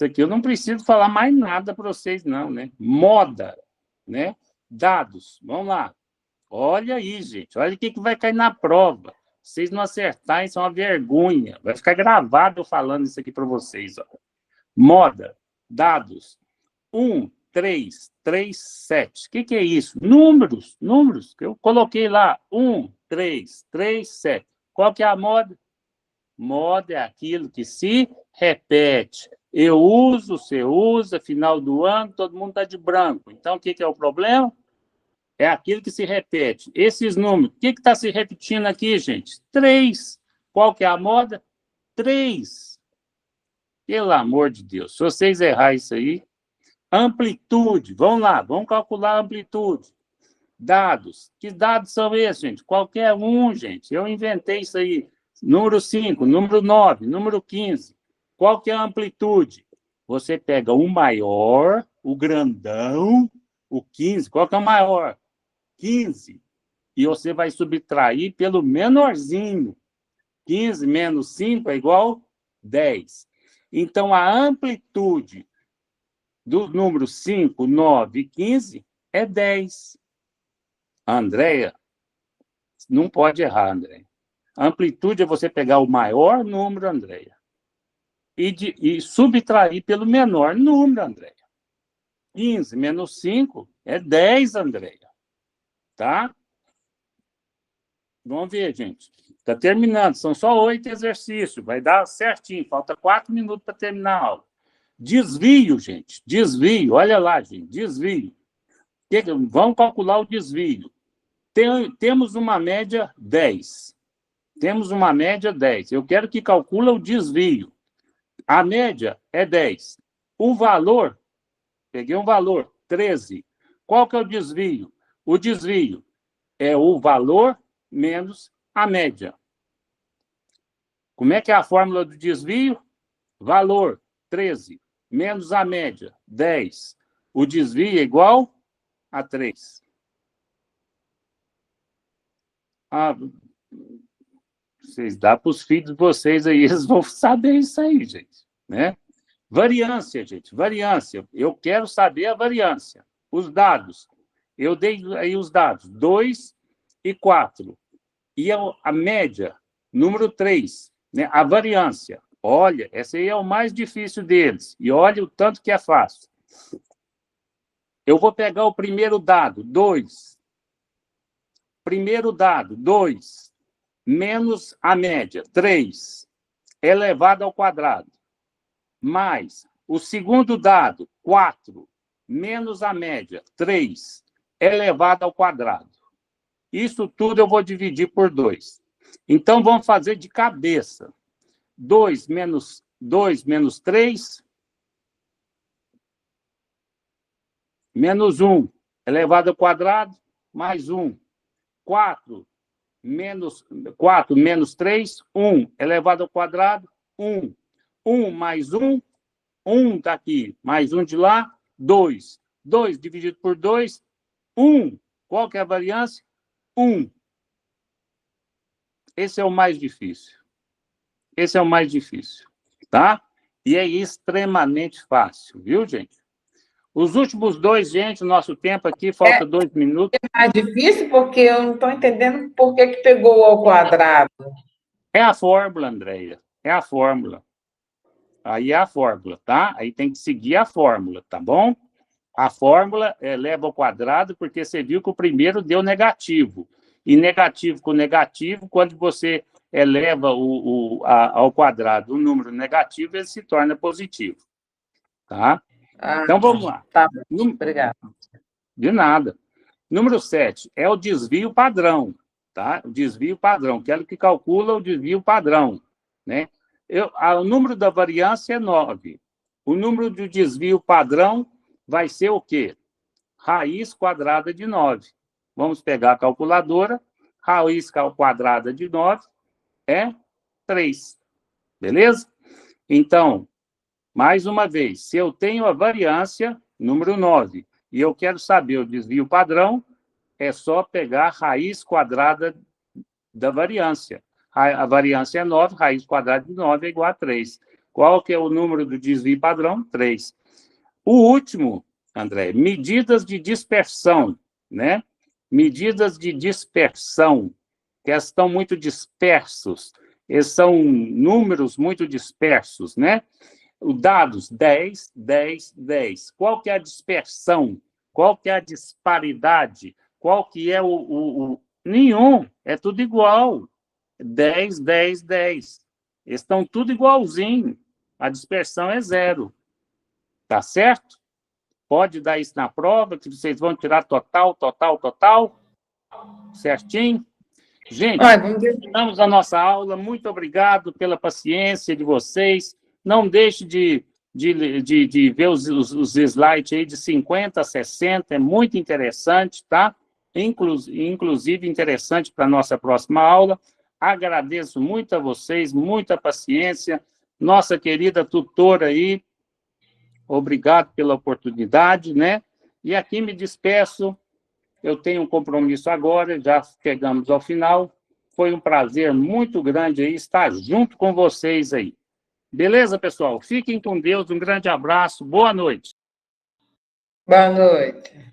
aqui eu não preciso falar mais nada para vocês, não, né? Moda, né? Dados, vamos lá. Olha aí, gente, olha o que vai cair na prova. Vocês não acertarem, isso é uma vergonha. Vai ficar gravado eu falando isso aqui para vocês. Ó. Moda, dados, 1, 3, 3, 7. O que é isso? Números, que eu coloquei lá. 1, 3, 3, 7. Qual que é a moda? Moda é aquilo que se repete. Eu uso, você usa, final do ano, todo mundo está de branco. Então, o que é o problema? É aquilo que se repete. Esses números, o que está se repetindo aqui, gente? 3. Qual que é a moda? 3. Pelo amor de Deus, se vocês errarem isso aí, amplitude, vamos lá, vamos calcular a amplitude. Dados, que dados são esses, gente? Qualquer um, gente, eu inventei isso aí. Número 5, número 9, número 15. Qual que é a amplitude? Você pega o maior, o grandão, o 15. Qual que é o maior? 15. E você vai subtrair pelo menorzinho. 15 menos 5 é igual 10. Então, a amplitude dos números 5, 9 e 15 é 10. Andréia, não pode errar, Andréia. A amplitude é você pegar o maior número, Andréia, e subtrair pelo menor número, Andréia. 15 menos 5 é 10, Andréia. Tá? Vamos ver, gente. Está terminando. São só 8 exercícios. Vai dar certinho. Falta 4 minutos para terminar a aula. Desvio, gente. Desvio. Olha lá, gente. Desvio. Vamos calcular o desvio. Temos uma média 10. Temos uma média 10. Eu quero que calcule o desvio. A média é 10. O valor, peguei um valor, 13. Qual que é o desvio? O desvio é o valor menos a média. Como é que é a fórmula do desvio? Valor, 13, menos a média, 10. O desvio é igual a 3. Vocês dão para os filhos de vocês aí, eles vão saber isso aí, gente. Né? Variância, gente, variância. Eu quero saber a variância. Os dados. Eu dei aí os dados, 2 e 4. E a média, número 3. Né? A variância. Olha, essa aí é o mais difícil deles. E olha o tanto que é fácil. Eu vou pegar o primeiro dado, 2. Primeiro dado, 2. Menos a média, 3. Elevado ao quadrado. Mais o segundo dado, 4. Menos a média, 3. Elevado ao quadrado. Isso tudo eu vou dividir por 2. Então, vamos fazer de cabeça. 2 menos 3, menos 1, elevado ao quadrado, mais 1. 4 menos 3, 1, elevado ao quadrado, 1. 1 mais 1, 1 está aqui, mais 1 de lá, 2. 2 dividido por 2, 1. Qual que é a variância? 1. Esse é o mais difícil. Esse é o mais difícil, tá? E é extremamente fácil, viu, gente? Os últimos 2, gente, o nosso tempo aqui, falta 2 minutos. É mais difícil porque eu não estou entendendo por que pegou ao quadrado. É a fórmula, Andréia. É a fórmula. Aí é a fórmula, tá? Aí tem que seguir a fórmula, tá bom? A fórmula leva ao quadrado porque você viu que o primeiro deu negativo. E negativo com negativo, quando você eleva ao quadrado o número negativo, ele se torna positivo. Tá? Então, vamos lá. Tá, obrigada. De nada. Número 7 é o desvio padrão. Tá? O desvio padrão. Quero que calcula o desvio padrão. Né? O número da variância é 9. O número do desvio padrão vai ser o quê? Raiz quadrada de 9. Vamos pegar a calculadora. Raiz quadrada de 9 é 3. Beleza? Então, mais uma vez, se eu tenho a variância, número 9, e eu quero saber o desvio padrão, é só pegar a raiz quadrada da variância. A variância é 9, raiz quadrada de 9 é igual a 3. Qual que é o número do desvio padrão? 3. O último, André, medidas de dispersão, né? Medidas de dispersão, que estão muito dispersos. Eles são números muito dispersos, né? Os dados 10, 10, 10. Qual que é a dispersão? Qual que é a disparidade? Qual que é Nenhum, é tudo igual. 10, 10, 10. Eles estão tudo igualzinho. A dispersão é 0. Tá certo? Pode dar isso na prova, que vocês vão tirar total. Certinho? Gente, terminamos a nossa aula. Muito obrigado pela paciência de vocês. Não deixe de ver os slides aí de 50 a 60. É muito interessante, tá? Inclusive interessante para a nossa próxima aula. Agradeço muito a vocês, muita paciência. Nossa querida tutora aí, obrigado pela oportunidade, né? E aqui me despeço. Eu tenho um compromisso agora, já chegamos ao final. Foi um prazer muito grande aí estar junto com vocês aí. Beleza, pessoal? Fiquem com Deus, um grande abraço, boa noite. Boa noite.